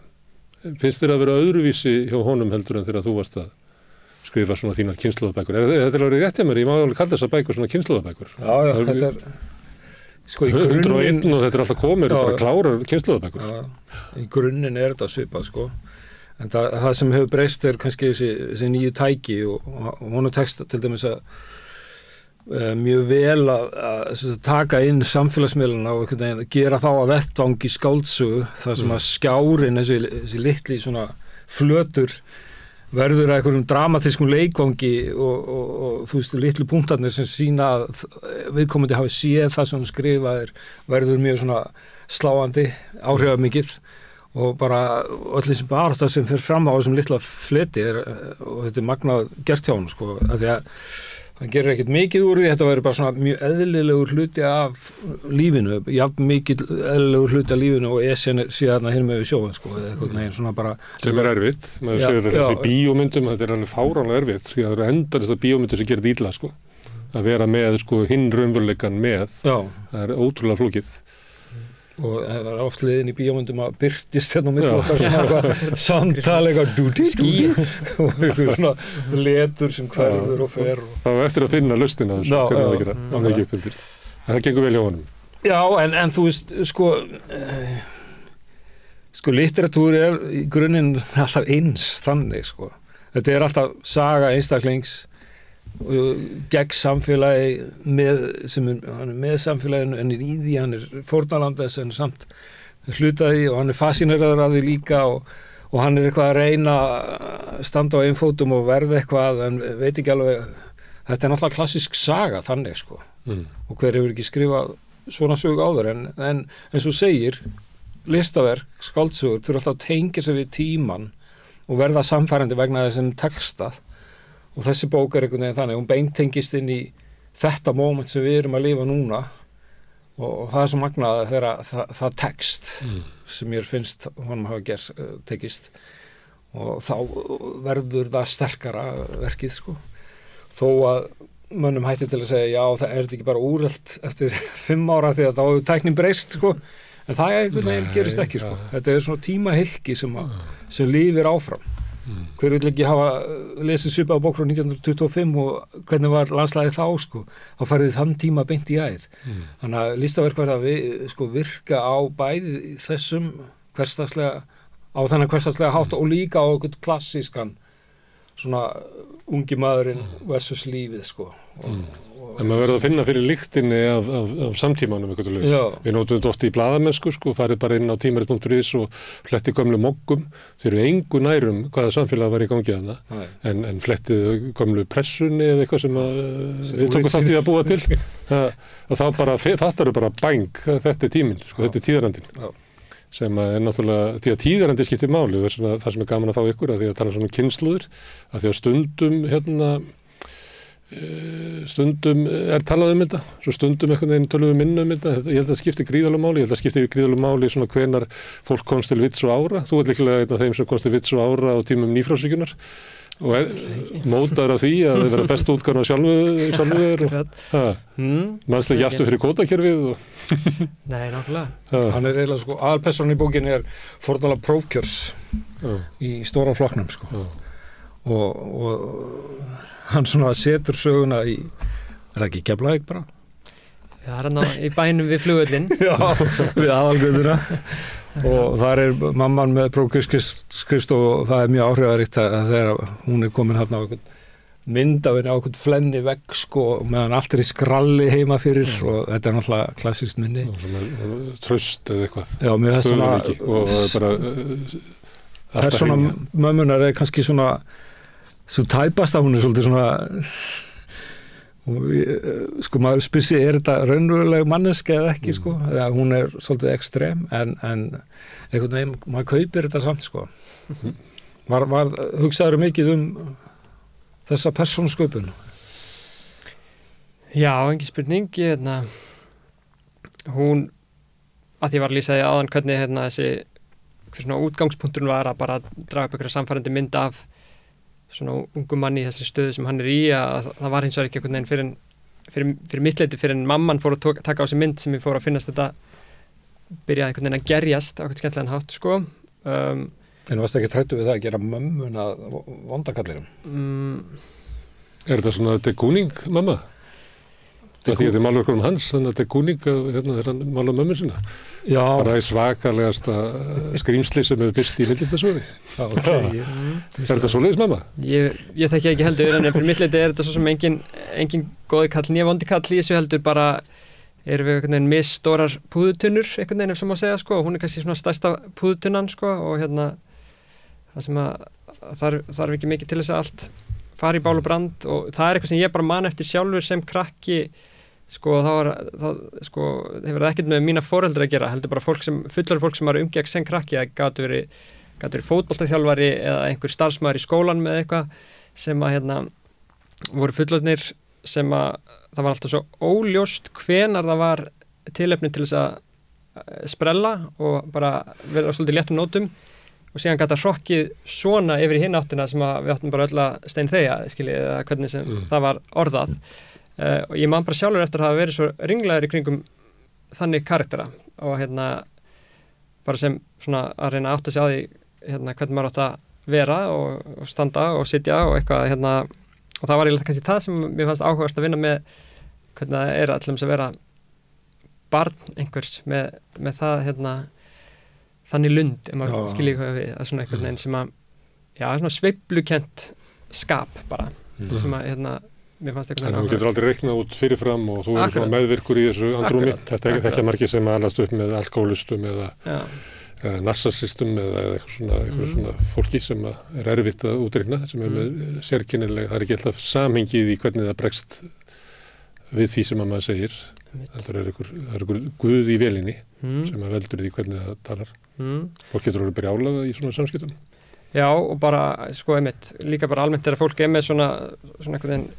Finnst þér að vera öðruvísi hjá honum heldur en þegar þú varst að skrifa svona þínar kynslóðabækur? Þetta er alveg rétt hjá mér, ég má alveg kalla þessar bækur svona kynslóðabækur.
Já, þetta er sko í
101 og þetta er alltaf komið og bara klárar kynslóðabækur.
Í grunninn er þetta svipað sko. En það sem hefur breyst er kannski þessi nýju tæki og honum tekst til dæmis að mjög vel að taka inn samfélagsmiðlana og gera þá að vettvangi skáldsögu þar sem að skjárin, þessi litli svona flötur verður að einhverjum dramatískum leikvangi og þú veist, litlu punktarnir sem sýna að viðkomandi hafi séð það sem skrifaðir verður mjög svona sláandi, áhrifamikið og bara öll þessi barátta sem fer fram á þessum litla fleti og þetta er magnað gert hjá honum sko, af því að það gerir ekkert mikið úr því, þetta verður bara svona mjög eðlilegur hluti af lífinu, jafn mikið eðlilegur hluti af lífinu og síðan hinn með við sjóðum, sko, eða eitthvað neginn svona bara...
Sem er erfitt, maður segir þetta þessi bíómyndum, þetta er alveg fáránlega erfitt, því að það eru endanist að bíómyndir sem gerir þetta illa, sko, að vera með, sko, hinn raunveruleikann með, það er ótrúlega flókið. Og það var oft liðin í bíómyndum að byrtist hérna á milli okkar svona samtal eitthvað og eitthvað svona letur sem hverfur og fer Það var eftir að finna lausnina þessu hvernig það gera, ekki uppfyldir en það gengur vel hjá honum Já, en þú veist, sko litteratúr er í grunninn alltaf eins þannig, sko þetta er alltaf saga einstaklings gegn samfélagi hann er með samfélaginu en er í því, hann er fórnarlanda þess en samt hlutaði og hann er fascineraður af því líka og hann er eitthvað að reyna að standa á einn fótum og verða eitthvað en veit ekki alveg, þetta er náttúrulega klassísk saga þannig sko og hver hefur ekki skrifað svona sög áður en eins og segir listaverk, skáldsögur þurfa alltaf að tengja sig við tíman og verða samfærandi vegna þessum textað og þessi bók er einhvern veginn þannig, hún beintengist inn í þetta moment sem við erum að lifa núna og það er svo magnað þegar það text sem mér finnst honum hafa tekist og þá verður það sterkara verkið sko. Þó að mönnum hætti til að segja já, það er ekki bara úrelt eftir 5 ára því að þá hefur tæknin breyst sko, en það er einhvern veginn gerist ekki sko. Þetta er svona tímahylki sem lifir áfram. Hver vill ekki hafa lesið svipaða bók frá 1925 og hvernig var landslagið þá sko, þá færði þann tíma beint í æð. Þannig að listaverk verða sko, virka á bæði þessum hversdagslega, á þennan hversdagslega hátt og líka á einhvern klassískan svona ungi maðurinn versus lífið sko. En maður verður að finna fyrir lyktinni af samtímanum eitthvað laus. Við nótum þetta oft í blaðamennsku sko, farið bara inn á tímarit.is og fletti gömlu moggum. Þeir eru engu nærum hvaða samfélag var í gangi þarna. En flettið gömlu pressunni eða eitthvað sem við tókum þátt í að búa til. Og þá bara, fattar bara bæng, þetta er tíminn, sko, þetta er tíðarandinn. Sem er náttúrulega, því að tíðarandi skiptir máli, það sem er gaman að fá ykkur, að því að tala svona kynslóðir, að því að stundum er talað þetta, svo stundum einhvern veginn tölum við minna þetta, ég held að það skiptir gríðarlegu máli, ég held að það skiptir gríðarlegu máli svona hvenar fólk komst til vits og ára, þú ert líklega einn af þeim sem komst til vits og ára á tímum nýfrjálshyggjunnar, og mótaður af því að það vera best útgáðan á sjálfu þér mannst ekki aftur fyrir kvótakerfið
Nei, nákvæmlega
Hann eiginlega sko, aðalpersónan í bókinni fórnarlega prófkjörs í stóra flokknum sko og hann svona setur söguna í það ekki Keflavík bara?
Já, það hann í bænum við flugvöllin
Já, við aðalgötuna og þar mamman með prófkjörskrist og það mjög áhrifaríkt þegar hún komin hérna á einhvern mynd af henni á einhvern flenni vegg sko meðan allt í skralli heima fyrir og þetta náttúrulega klassískt minni
Traust eða eitthvað
Já, mér finnst svona
og bara
persóna mömmunar kannski svona svo tæpast að hún svolítið svona sko maður spyr sig þetta raunveruleg manneska eða ekki sko eða hún svolítið ekstrem en einhvern veginn maður kaupir þetta samt sko var hugsaður mikið þessa persónusköpun
Já, engin spurning hún að því var að lýsa því áðan hvernig þessi hver svona útgangspunkturinn var að bara draga upp einhverja samfærandi mynd af svona ungum manni í þessari stöðu sem hann í að það var hins vegar ekki einhvern veginn fyrir mitt leyti fyrir en mamman fór að taka á sig mynd sem ég fór að finnast þetta byrjaði einhvern veginn að gerjast á einhvern skemmtilegan hátt sko
En varstu ekki trættu við það að gera mömmun að vondakallinum?
þetta svona þetta kúning mamma? Það því að þið málur okkur hans þannig að þetta kúning þegar hann mála mömmu sína
Já.
Bara í svakalegasta skrýmsli sem hefur byrst í myndlistasögunni þetta svoleiðis mamma?
Ég þekki ekki heldur en fyrir mitt leyti þetta svo sem engin góði kall nýja vondi kall í þessu heldur bara erum við einhvern veginn misstórar púðutunnur einhvern veginn ef sem má segja sko hún kannski svona stærsta púðutunnan sko og það sem að þarf ekki mikið til þess að allt fari í bál og brand og það eitthvað sem ég bara man eftir sjálfur sem krakki sko það hefur ekkert með mína foreldra að gera heldur bara fullorðið fólk sem var umgekk sem krakki að gátu verið fótboltaþjálfari eða einhver starfsmaður í skólan með eitthvað sem að voru fullorðnir sem að það var alltaf svo óljóst hvenar það var tilefni til þess að sprella og bara vera svolítið léttum nótum og síðan gæta hrokkið svona yfir í hinn áttina sem að við áttum bara öll að steinþegja skiljið eða hvernig sem það var orðað og ég man bara sjálfur eftir að hafa verið svo ringlaður í kringum þannig karaktera og bara sem svona að reyna að átta sig á því hvernig maður átt að vera og standa og sitja og eitthvað og það var eiginlega kannski það sem mér fannst áhugavert að vinna með hvernig það allum að vera barn einhvers með það þannig lund ef maður skilji hvað við að svona einhvern veginn sem að svona sveiflukent skap bara sem að mér fannst
En þú getur aldrei reiknað út fyrirfram og þú er svona meðvirkur í þessu andrúmi. Þetta er ekki margir sem alast upp með alkoholistum eða narsistum eða eitthvað svona fólki sem er erfitt að útreikna, sem er með sérkennileg, það er ekki alltaf samhengið í hvernig það bregst við því sem að maður segir. Það er einhver guð í vélinni sem að veldur því hvernig það talar. Fólk getur orðið brjálað í svona samskiptum.
Já, og bara, sko, líka bara almennt er að fólk er með svona einhvern veginn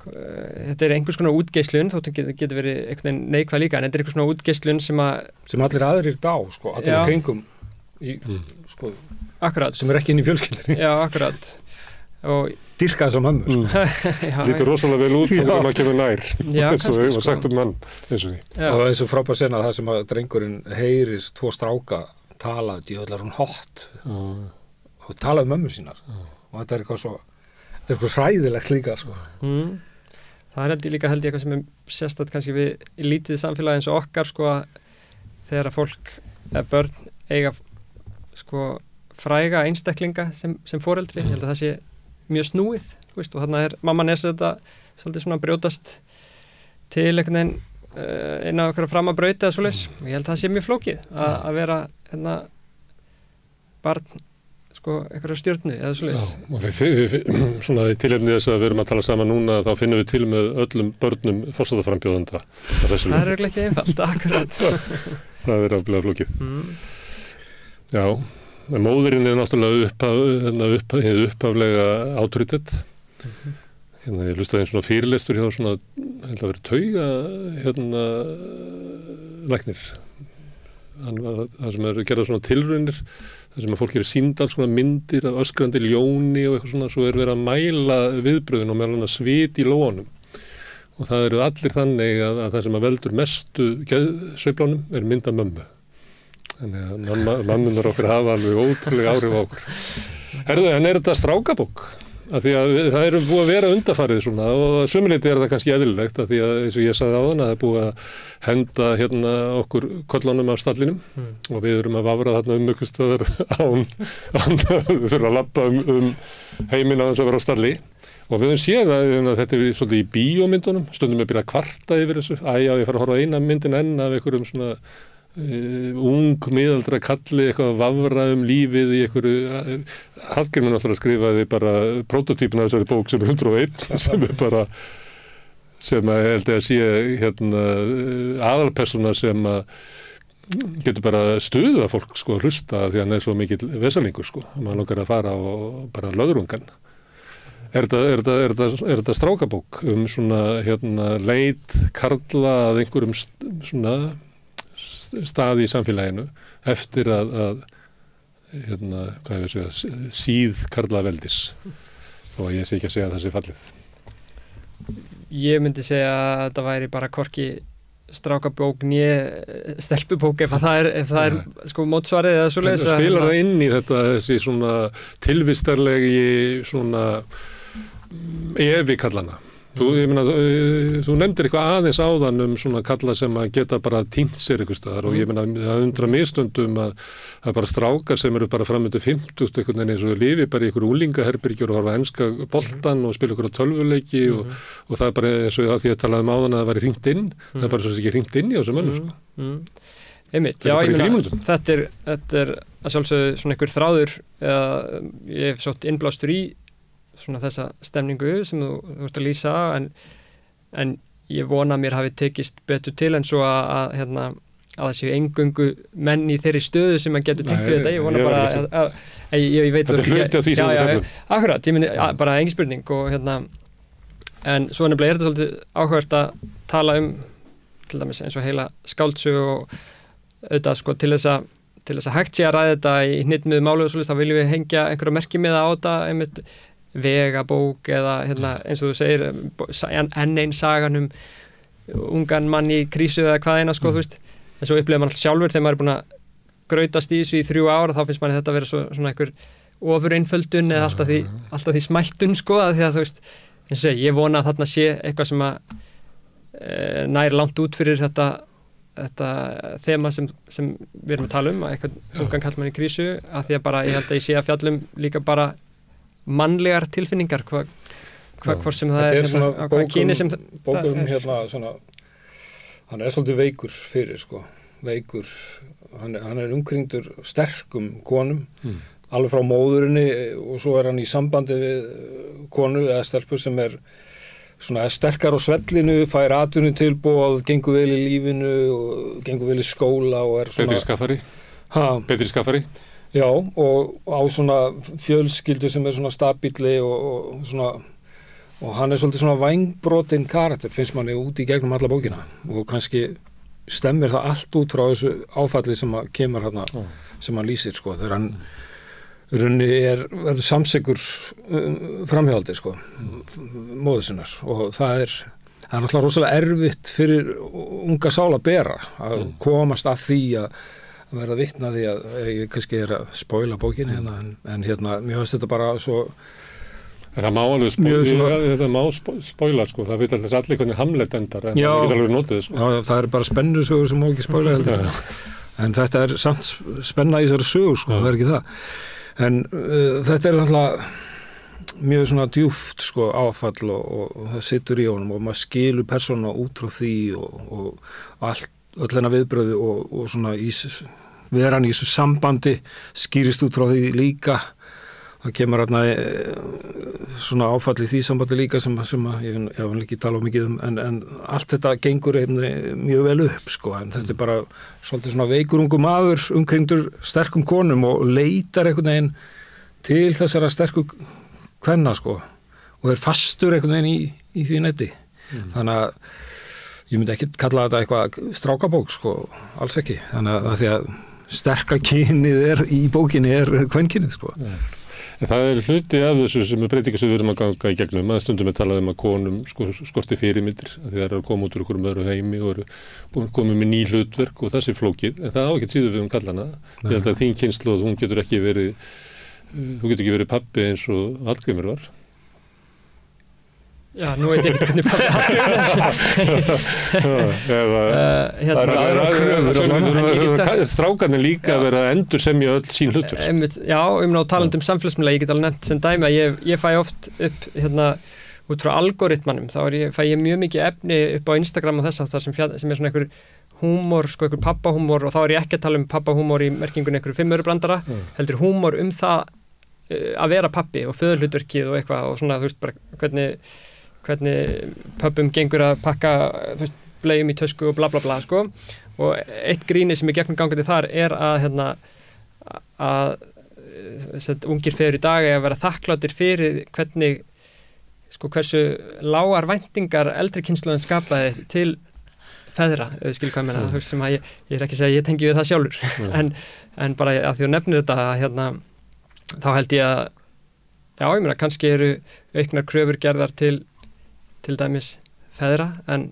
þetta er einhvers konar útgeislun þótt getur verið einhvern veginn neikvæð líka en þetta er einhvers konar útgeislun sem
allir aðrir dá sko, allir í kringum sko,
akkurat
sem er ekki inn í fjölskyldunni
Já, akkurat og
dýrka þess að mömmu sko.
Lítur rosalega vel út þegar maður kemur nær eins og það var sagt mann eins og því
og þessu frábær sena það sem að drengurinn heyrir tvo stráka tala, djöðlar hún hot og tala mömmu sínar og þetta er eitthvað hræðilegt líka sko.
Það er líka held ég eitthvað sem er sérstætt kannski við í lítið samfélagi eins og okkar sko að þegar að fólk eða börn eiga sko fræga einstaklinga sem foreldri, ég held að það sé mjög snúið, þú veist, og þarna mamman þetta svolítið svona brjótast til einhvern veginn inn á okkar framabrauti eða svoleiðis og ég held að það sé mjög flókið að vera barn sko, einhverja stjórnu eða svoleiðis.
Já, og við svona í tilefni þess að við erum að tala saman núna þá finnum við til með öllum börnum forsetaframbjóðanda.
Það er örugglega ekki einfalt, akkurat.
Það er aflega flókið. Já, móðurinn er náttúrulega upphaflega autoritet. Ég hlustaði einn svona fyrirlestur hjá svona, held að vera tauga læknir. Það sem eru gerðað svona tilraunir þar sem að fólk sýnd alls konar myndir af öskrandi ljóni og eitthvað svona, svo verið að mæla viðbröðin og meðal annars svit í lóanum. Og það eru allir þannig að það sem að veldur mestu sveiflánum mynda mömmu. Þannig að mammunar okkar hafa alveg ótrúlega áhrif á okkur. Herðu, en þetta strákabók? Af því að það eru búið að vera undarfarið svona og sömuleyti það kannski eðlilegt af því að eins og ég sagði áðan að það er búið að henda hérna okkur kollunum af stallinum og við erum að vafra þarna ykkur stöðar án við þurfum að labba heiminn á þess að vera á stalli. Og við höfum séð að þetta svolítið í bíómyndunum, stundum við byrja að kvarta yfir þessu, ég fara að horfa á eina myndin enn af einhverjum svona ung miðaldra kalli eitthvað að vafra lífið í einhverju, Hallgrímur náttúrulega skrifaði bara prototípuna þessari bók sem 101, sem bara, sem að held að sé hérna aðalpersóna sem að getur bara stuða fólk sko að hlusta því að hann svo mikill vesalingur sko, maður langar að fara og bara löðrungan. Er þetta strákabók svona hérna leit karla að einhverjum svona staði í samfélaginu eftir að hérna, hvað ég segja, síð karlaveldis, þó að ég sé ekki að segja að það sé fallið.
Ég myndi segja að þetta væri bara hvorki strákabók né stelpubók ef það er sko mótsvarið eða svoleiðis.
En spilar það inn í þetta þessi svona tilvistarlegi svona evi kallana. Ég meina, þú nefndir eitthvað aðeins áðan svona kalla sem að geta bara týnt sér einhvers staðar og ég meina það undra misstundum að bara strákar sem eru bara fram undir 50 einhvern veginn eins og lifi bara í einhverju úlingaherbergjur og horfa enska boltan og spila einhverju tölvuleiki og það er bara eins og því að talaði áðan að það væri hringt inn, það er bara svo ekki hringt inn í þessum mönnum sko.
Einmitt, já, ég meina, þetta er að sjálfsögðu svona einhver þráður eða ég hef sótt innblástur í svona þessa stemningu sem þú ert að lýsa en ég vona að mér hafi tekist betur til en svo að það séu eingöngu menn í þeirri stöðu sem að getur tengt við þetta, ég vona bara að ég veit
þetta hluti af því sem við fellum.
Akkurat, ég myndi bara engin spurning og en svo nefnilega þetta svolítið áhugavert að tala til dæmis eins og heila skáldsögu og auðvitað sko til þess að hægt sé að ræða þetta í hnitmiðu málu og svolítið þá viljum við hengja einhverja merkimiða á þetta einmitt vegabók eða eins og þú segir enn einn sagan ungan mann í krísu eða hvað eina sko þú veist, en svo upplifir mann alltaf sjálfur þegar maður er búin að grautast í þessu í 3 ár og þá finnst manni þetta að vera svona einhver ofureinföldun eða alltaf því smættun sko að því að þú veist, eins og segi, ég vona að þarna sé eitthvað sem að nær langt út fyrir þetta þema sem við erum að tala að eitthvað ungan kallmann í krísu að því að bara ég held að ég sé að fjallum líka bara mannlegar tilfinningar hvort sem það er
svona
kyni sem
bókum svona hann svolítið veikur fyrir sko veikur, hann er umkringdur sterkum konum alveg frá móðurinni og svo er hann í sambandi við konu eða stelpur sem er svona sterkar á svellinu, fær atvinnutilboð, gengur vel í lífinu og gengur vel í skóla og er svona
betri skaffari
Já, og á svona fjölskyldu sem er svona stabíli og svona og hann er svolítið svona vængbrotin karakter finnst manni út í gegnum alla bókina og kannski stemmir það allt út frá þessu áfalli sem að kemur hérna sem hann lýsir sko þegar hann runni verður samsegur framhjáldi sko móður sinnar og það er náttúrulega rosalega erfitt fyrir unga sál að bera að komast að því að verða vitna því að ég kannski er að spoila bókinni en mér finnst þetta bara svo
það má alveg spoila sko, það veit alltaf allir hvernig Hamlet endar en það getur alveg notið sko.
Já, það er bara spennusögur sem má ekki spoila en þetta er samt spenna í þessari sögur sko, það er ekki það en þetta er alltaf mjög svona djúpt sko áfall og það situr í honum og maður skilur persóna út frá því og öll hennar viðbröði og svona veran í þessu sambandi skýrist út frá því líka það kemur svona áfall í því sambandi líka sem ég vil ekki tala mikið en allt þetta gengur mjög vel upp sko en þetta er bara svolítið svona veikur ungu maður umkringdur sterkum konum og leitar einhvern veginn til þessara sterku kvenna sko og er fastur einhvern veginn í því netti þannig að ég myndi ekki kalla þetta eitthvað strákabók sko, alls ekki þannig að því að sterka kynið í bókinni kvenkynið, sko.
En það hluti af þessu sem breytingar sem við erum að ganga í gegnum, að stundum talað að konum skorti fyrirmyndir, að því það að koma út úr einhverjum öðru heimi og komið með ný hlutverk og þessi flókið, en það á ekkert síður við kallana. Ég held að þín kynslóð, þú getur ekki verið pabbi eins og Hallgrímur var.
Já, nú veit ég ekki hvernig pabbi
það er aðra kröfur. Strákarnir líka að vera að endursemja öll sín hlutur.
Já, talandi samfélagsmiðla, ég get alveg nefnt sem dæmi að ég fæ oft upp út frá algoritmanum, þá fæ ég mjög mikið efni upp á Instagram og þess aftar sem er svona einhver húmor, einhver pappahúmor, og þá er ég ekki að tala pappahúmor í merkingunni einhverju 5 euro brandara, heldur húmor það að vera pappi og föðurhlutverkið og eitthvað og svona, þú veist, bara hvernig pöppum gengur að pakka bleium í tösku og bla bla bla, sko. Og eitt gríni sem er gegnum gangandi þar er að ungir feður í dag að vera þakkláttir fyrir hversu lágar væntingar eldri kynslóðin skapaði til feðra, skil hvað meina, þú veist, sem að ég er ekki að segja, ég tengi við það sjálfur, en bara að því að nefnir þetta, þá held ég að, já, ég meina, kannski eru auknar kröfur gerðar til dæmis feðra, en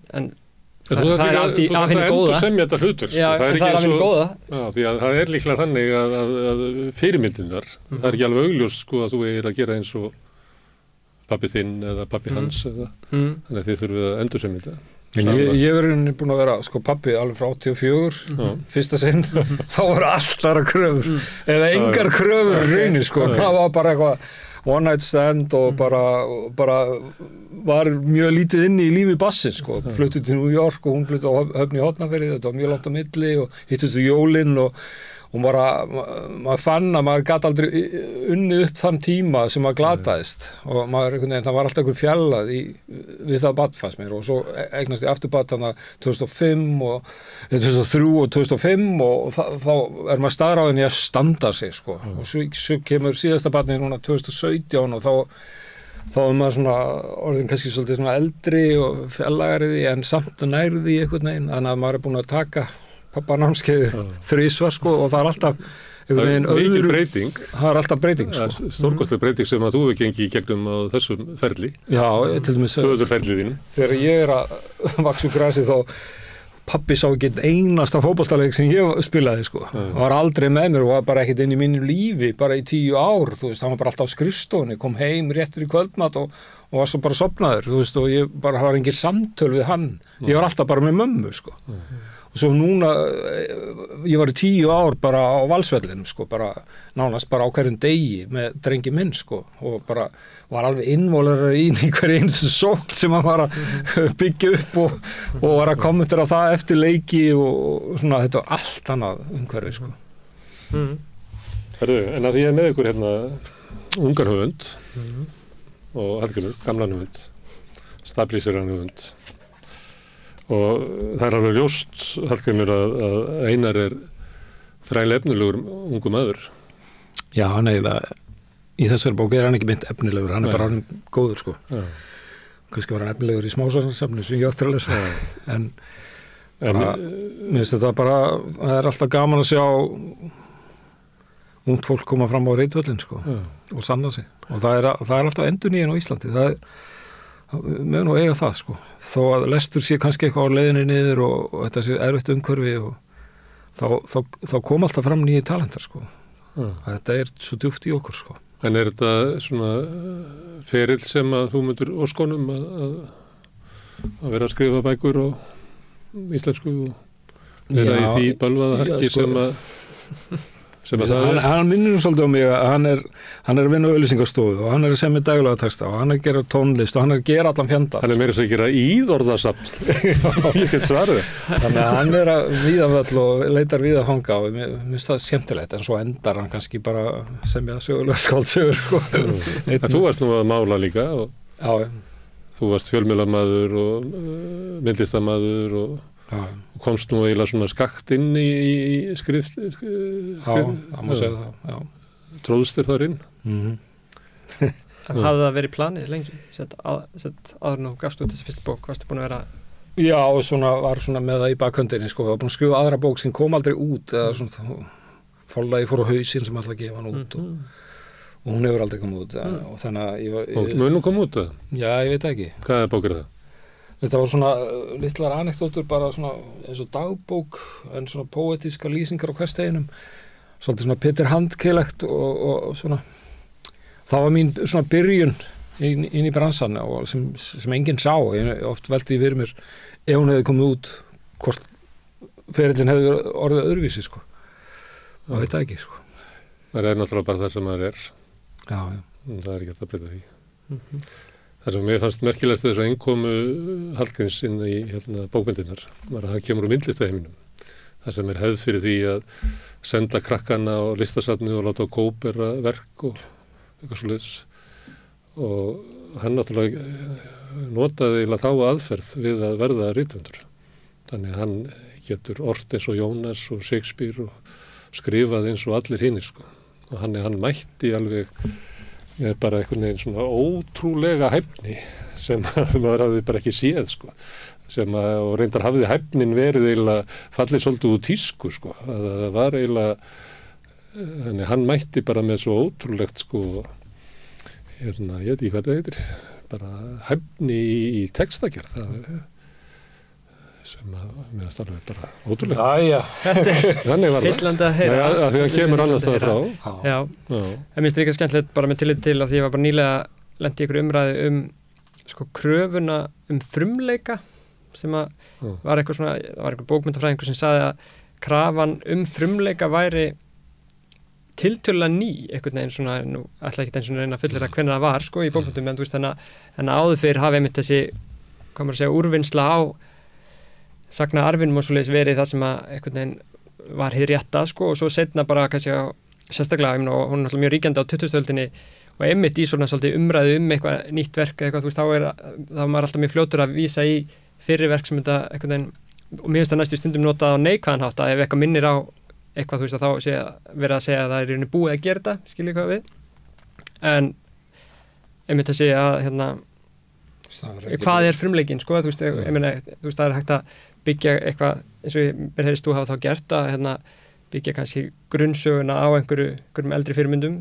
það er af henni góða.
Semja þetta hlutur.
Já, það er af henni góða.
Já, því að það er líklega þannig að fyrirmyndirnar, það er ekki alveg augljós, sko, að þú er að gera eins og pabbi þinn eða pabbi hans, þannig að þið þurfum að endursemja þetta.
Ég verið búin að vera, sko, pabbi alveg frá 84, fyrsta sinn, þá voru allt aðra kröfur, eða engar kröfur raunir, sko, það var bara eitthvað one night stand og bara var mjög lítið inni í lífi bassins, sko, fluttu til New York og hún fluttu á Höfn í Hornafirði, þetta var mjög langt á milli og hittust jólin og maður fann að maður gat aldrei unnið upp þann tíma sem maður glataðist og maður, það var alltaf einhver fjallað við það barn fannst mér og svo eignast ég aftur barn þannig 2003 og 2005 og þá er maður staðráðin í að standa sig, sko, og svo kemur síðasta barnið núna 2017 og þá er maður svona orðin kannski svolítið svona eldri og fjarlægari en samt nærði einhvern veginn, þannig að maður er búin að taka pappanámskeið 3 svar, sko, og það er alltaf
mikil breyting.
Það er alltaf breyting, sko.
Stórkostleg breyting sem að þú hefur gengið í gegnum á þessum ferli.
Já, til dæmis
föðurferlið þínum.
Þegar ég er að vaksa úr grasi þá pabbi sá ekki einasta fótboltaleik sem ég spilaði, sko. Var aldrei með mér og var bara ekkert inn í mínu lífi bara í 10 ár, þú veist, hann var bara alltaf á skrifstofunni, kom heim réttur í kvöldmat og var svo bara sofnaður, þú veist, og ég bara var engin samtöl við hann. Ég var alltaf bara með mömmu, sko. Og svo núna, ég var í 10 ár bara á Valsvellinum, sko, bara nánast bara á hverjum degi með drengi minn, sko, og bara var alveg innvolur í hverju einstu sókn sem hann var að byggja upp og var að kommentera það eftir leiki og svona, þetta var allt annað umhverfi, sko.
Herðu, en að því ég er með ykkur hérna ungan höfund og Hallgrímur, gamlan höfund, stablíseran höfund. Og það er alveg ljóst, Hallgrímur, að Einar er þræl efnilegur ungu maður.
Já, hann í þessari bók er hann ekki mynd efnilegur, hann er bara hann góður, sko. Kannski var hann efnilegur í smásagnasafni sem ég áttur að lesa. En mér finnst þetta bara, það er alltaf gaman að sjá ungt fólk koma fram á reitvöllin, sko, og sanna sig. Og það er alltaf endurnýjun á Íslandi, það er með nú eiga það, sko, þó að lestur sé kannski eitthvað á leiðinni niður og þetta sé erfitt umhverfi og þá kom alltaf fram nýju talentar, sko. Þetta er svo djúpt í okkur, sko.
En er þetta svona ferill sem að þú myndir óskonum að vera að skrifa bækur á íslensku og vera í því bölvaða harki, sko, sem að það er?
Hann minnir svolítið á mig að hann er að vinna á auglýsingastofu og hann er að semja daglega texta og hann er að gera tónlist og hann er að gera allan fjanda.
Hann er meira að gera íðorðasafn. Ég get svarið.
Þannig að hann er að víða völl og leitar víða fanga og mér finnst það skemmtilegt, en svo endar hann kannski bara semja sögulega skáldsögur, sko.
En þú varst nú að mála líka og þú varst fjölmiðlamaður og myndlistamaður og komst nú eiginlega svona skakt inn í skrift.
Það má segja það, já.
Tróðst þér þar inn?
Hafði það verið planið lengi? Áður nú gafst út þessi fyrsta bók, varstu búin að vera?
Já, og var svona með það í bakhöndinni, sko. Ég var búin að skrifa aðra bók sem kom aldrei út, eða svona, Forlagið fór á hausinn sem alltaf gefa hann út og hún hefur aldrei komið út og þannig að
Og mun hún koma út það?
Já, ég veit ekki.
Hvaða bók er það?
Þetta var svona litlar anekdótur, bara svona eins og dagbók, en svona póetíska lýsingar á hversteginum, svolítið svona Peter Handkelegt og svona. Það var mín svona byrjun inn í bransan og sem enginn sá. Ég oft velti fyrir mér ef hún hefði komið út, hvort ferillin hefði orðið öðruvísi, sko. Það veit ekki, sko.
Það er náttúrulega bara það sem maður er.
Já.
Það er ekki hægt að breyta því. Það sem mér fannst merkilegast þess að innkomu Hallgríms inn í bókmyndirnar var að hann kemur úr myndlistaheiminum. Það sem er hefð fyrir því að senda krakkana á listasafnið og láta á kópera verk og eitthvað svoleiðis. Og hann náttúrulega notaði þá aðferð við að verða rithöfundur. Þannig hann getur ort eins og Jónas og Shakespeare og skrifað eins og allir hinir, sko. Og hann mætti alveg með bara einhvern veginn svona ótrúlega hæfni sem maður hafði bara ekki séð, sko. Og reyndar hafði hæfnin verið eiginlega fallið svolítið úr tísku, sko. Það var eiginlega, þannig hann mætti bara með svo ótrúlegt, sko, ég veit ekki hvað það heitir, bara hæfni í textagerð, sem að meðast alveg bara ótrúlegt. Þannig var það.
Heillandi að heyra.
Því að kemur annars það frá.
Já. En minnst líka skemmtilegt bara með tillit til að því ég var bara nýlega lenti í ykkur umræðu sko kröfuna frumleika sem að var eitthvað svona, það var eitthvað bókmyndafræðingur sem sagði að krafan frumleika væri tiltölulega ný, einhvern veginn svona, nú ætla ekki eins og reyna að fullera hvernig það var, sko, í bókmyndum, en þú veist þannig að áður fyrir hafi einmitt þessi, hvað maður að segja, úrvinnsla á sagna arfinum og svoleiðis verið það sem að einhvern veginn var hið rétta, sko, og svo seinna bara kannski sérstaklega, og hún er alltaf mjög ríkjandi á 2000-öldinni og einmitt í svona svolítið umræðu eitthvað nýtt verk eða eitthvað, þú veist, þá var maður alltaf mjög fljótur að vísa í fyrri verk sem þetta einhvern veginn, og mér finnst það næstu stundum notað á neikvæðan hátt, að ef eitthvað minnir á eitthvað, þú veist, að þá verið að segja að það er í rauninni búið að gera þetta, skiljið hvað við, en einmitt að segja að hvað er frumleikinn, sko, þú veist, ég meina, þú veist, það er hægt að byggja eitthvað, eins og mér heyrist þú hafa þá gert, að byggja kannski grunnsöguna á einhverjum eldri fyrirmyndum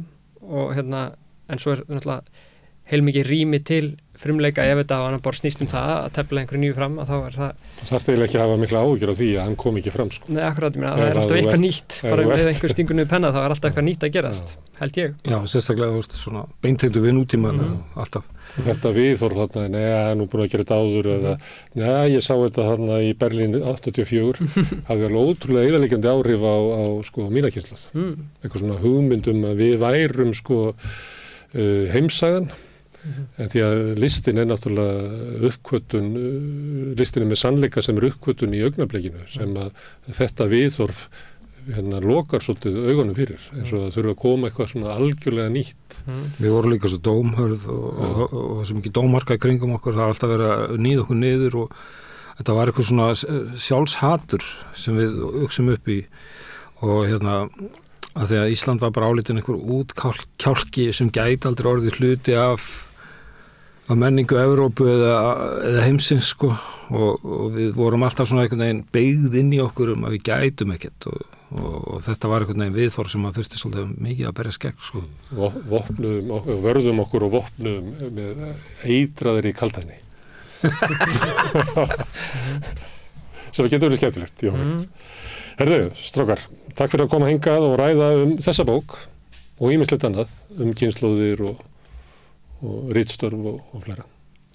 og en svo er náttúrulega heilmikið rými til frumleika ef þetta á annan borð snýst það að tefla einhverju nýju fram, að þá er það.
Það þarf eiginlega ekki að hafa mikla áhyggjur á því að hann kom ekki fram, sko.
Nei, akkurat, ég meina, það er alltaf eitthvað nýtt, bara með einhver stingunni penna, þá er alltaf eitthvað nýtt að gerast, held ég.
Já, sérstaklega, þú veist, svona beintengdu við nútímann alltaf.
Þetta viðhorf þarna, neða, nú búin að gera þetta áður eða, neða, ég sá þetta þarna í Berlín 84, hafði alveg ótrúlega eyðileggjandi áhrif á sko, mína kynslóð. Eitthvað svona hugmyndum að við værum, sko, heimsagan, en því að listin er náttúrulega uppkvötun, listin er með sannleika sem er uppkvötun í augnablikinu, sem að þetta viðhorf lokar svolítið augunum fyrir, eins og það þurfa að koma eitthvað svona algjörlega nýtt.
Við vorum líka svo dómhörð og það sem ekki dómmarka í kringum okkur, það var alltaf verið að níða okkur niður og þetta var eitthvað svona sjálfshatur sem við uxum upp í og að því að Ísland var bara álitin einhver útkjálki sem gæti aldrei orðið hluti af menningu Evrópu eða heimsins, sko, og við vorum alltaf svona einhvern veginn beygð inn í okkur að við gætum ekkert og þetta var einhvern veginn viðhorf sem að þurfti svolítið mikið að berja skegg, sko.
Vörðum okkur og vopnum með eitraðir í kaldhæðni. Svo getur verið skemmtilegt, já. Herðu, strákar, takk fyrir að koma hingað og ræða þessa bók og ýmislegt annað kynslóðir og ritstörf og fleira.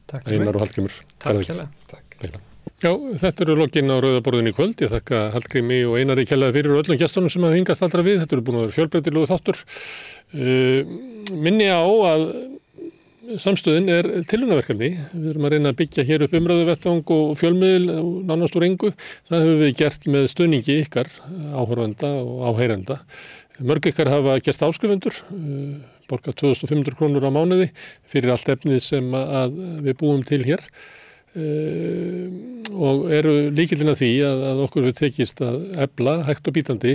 Takk.
Einar og Hallgrímur.
Takk hérlega.
Já, þetta eru lokin á Rauða borðinu í kvöld. Ég þakka Hallgrími og Einari kærlega fyrir og öllum gestunum sem hafa hingast allra við. Þetta eru búin að vera fjölbreytilegu þáttur. Minni á að samstöðin er tilraunaverkefni. Við erum að reyna að byggja hér upp umræðuvettvang og fjölmiðil nánast úr engu. Það höfum við gert með stuðningi ykkar, áhorfenda og áheyrenda. Mörg ykkar hafa gerst áskrifendur, borgað 2.500 krónur á mánuði fyrir allt efnið sem að við búum til hér og eru lykillinn að því að okkur við tekist að efla hægt og bítandi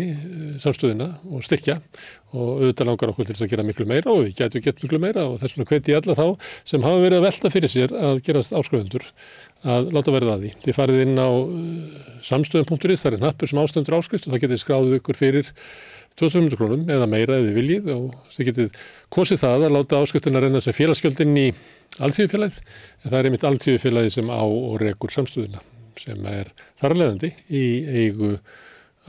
samstöðina og styrkja og auðvitað langar okkur til þess að gera miklu meira og við gætum gett miklu meira og þess vegna hvet ég alla þá sem hafa verið að velta fyrir sér að gerast áskrifendur að láta verða að því. Þið farið inn á samstöðum.is, það er hnappur sem ástendur áskrift og það getið skráðið ykkur fyrir 200 krónum eða meira ef þið viljið og þið getið kosið það að láta áskriftina renna sem félagsgjöldin í Alþýðufélagið en það einmitt Alþýðufélagið sem á og rekur samstöðuna sem þar af leiðandi í eigu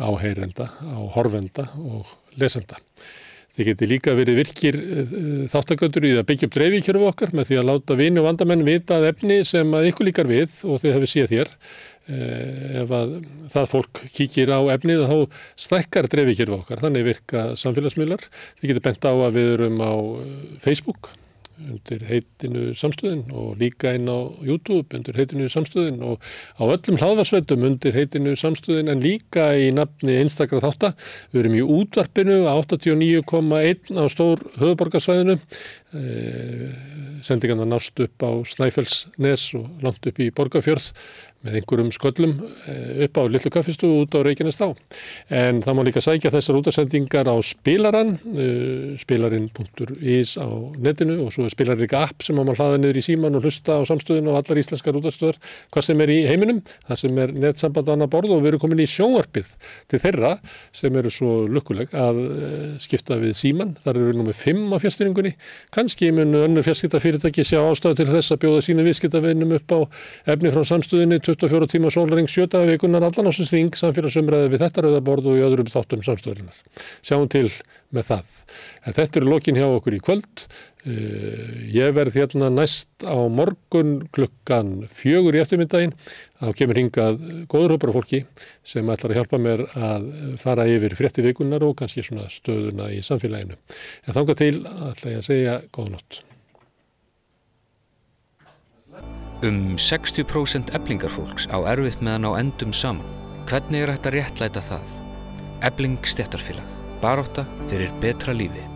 áheyrenda, horfenda og lesenda. Þið geti líka verið virkir þátttakendur í að byggja upp dreifikerfi okkar með því að láta vini og vandamenn vita að efni sem að ykkur líkar við og þið hefur séð hér. Ef að það fólk kíkir á efnið þá stækkar dreifikerfi okkar, þannig virka samfélagsmiðlar. Þið geti bent á að við erum á Facebook undir heitinu Samstöðin og líka inn á YouTube undir heitinu Samstöðin og á öllum hlaðvarpsveitum undir heitinu Samstöðin en líka í nafni einstakra þátta. Við erum í útvarpinu 89,1 á stór höfuðborgarsvæðinu. Sendingarnar nást upp á Snæfellsnes og langt upp í Borgarfjörð með einhverjum sköllum upp á Litlu kaffistofu út á Reykjanestá. En það má líka sækja þessar útasendingar á spilaran, spilarinn.is á netinu og svo spilarinn líka app sem má hlaða niður í síman og hlusta á Samstöðina og allar íslenskar útastöðar, hvað sem í heiminum, það sem netsamband á annað borð og við erum komin í sjónvarpið til þeirra sem eru svo lukkuleg að skipta við síman. Þar eru númer 5 á fjarstýringunni. Kannski munu önnur fjarskiptafyrirtæki sjá ástæðu til þess að bjóða sínu viðskiptavinum upp á efni frá Samstöðinni 24 tíma sólarhring 7 daga í vikunnar allan ársins hring samfélagsumræði við þetta rauðaborð og í öðrum þáttum Samstöðinnar. Sjáum til með það. En þetta eru lokin hjá okkur í kvöld. Ég verð hérna næst á morgun klukkan 4 í eftirmiddaginn. Þá kemur hingað góður hópur af fólki sem ætlar að hjálpa mér að fara yfir frétti vikunnar og kannski svona stöðuna í samfélaginu. En þangað til ætla ég að segja góða nótt.
60% Eflingarfólks á erfitt með að ná endum saman. Hvernig hægt að réttlæta það? Efling stéttarfélag. Barátta fyrir betra lífi.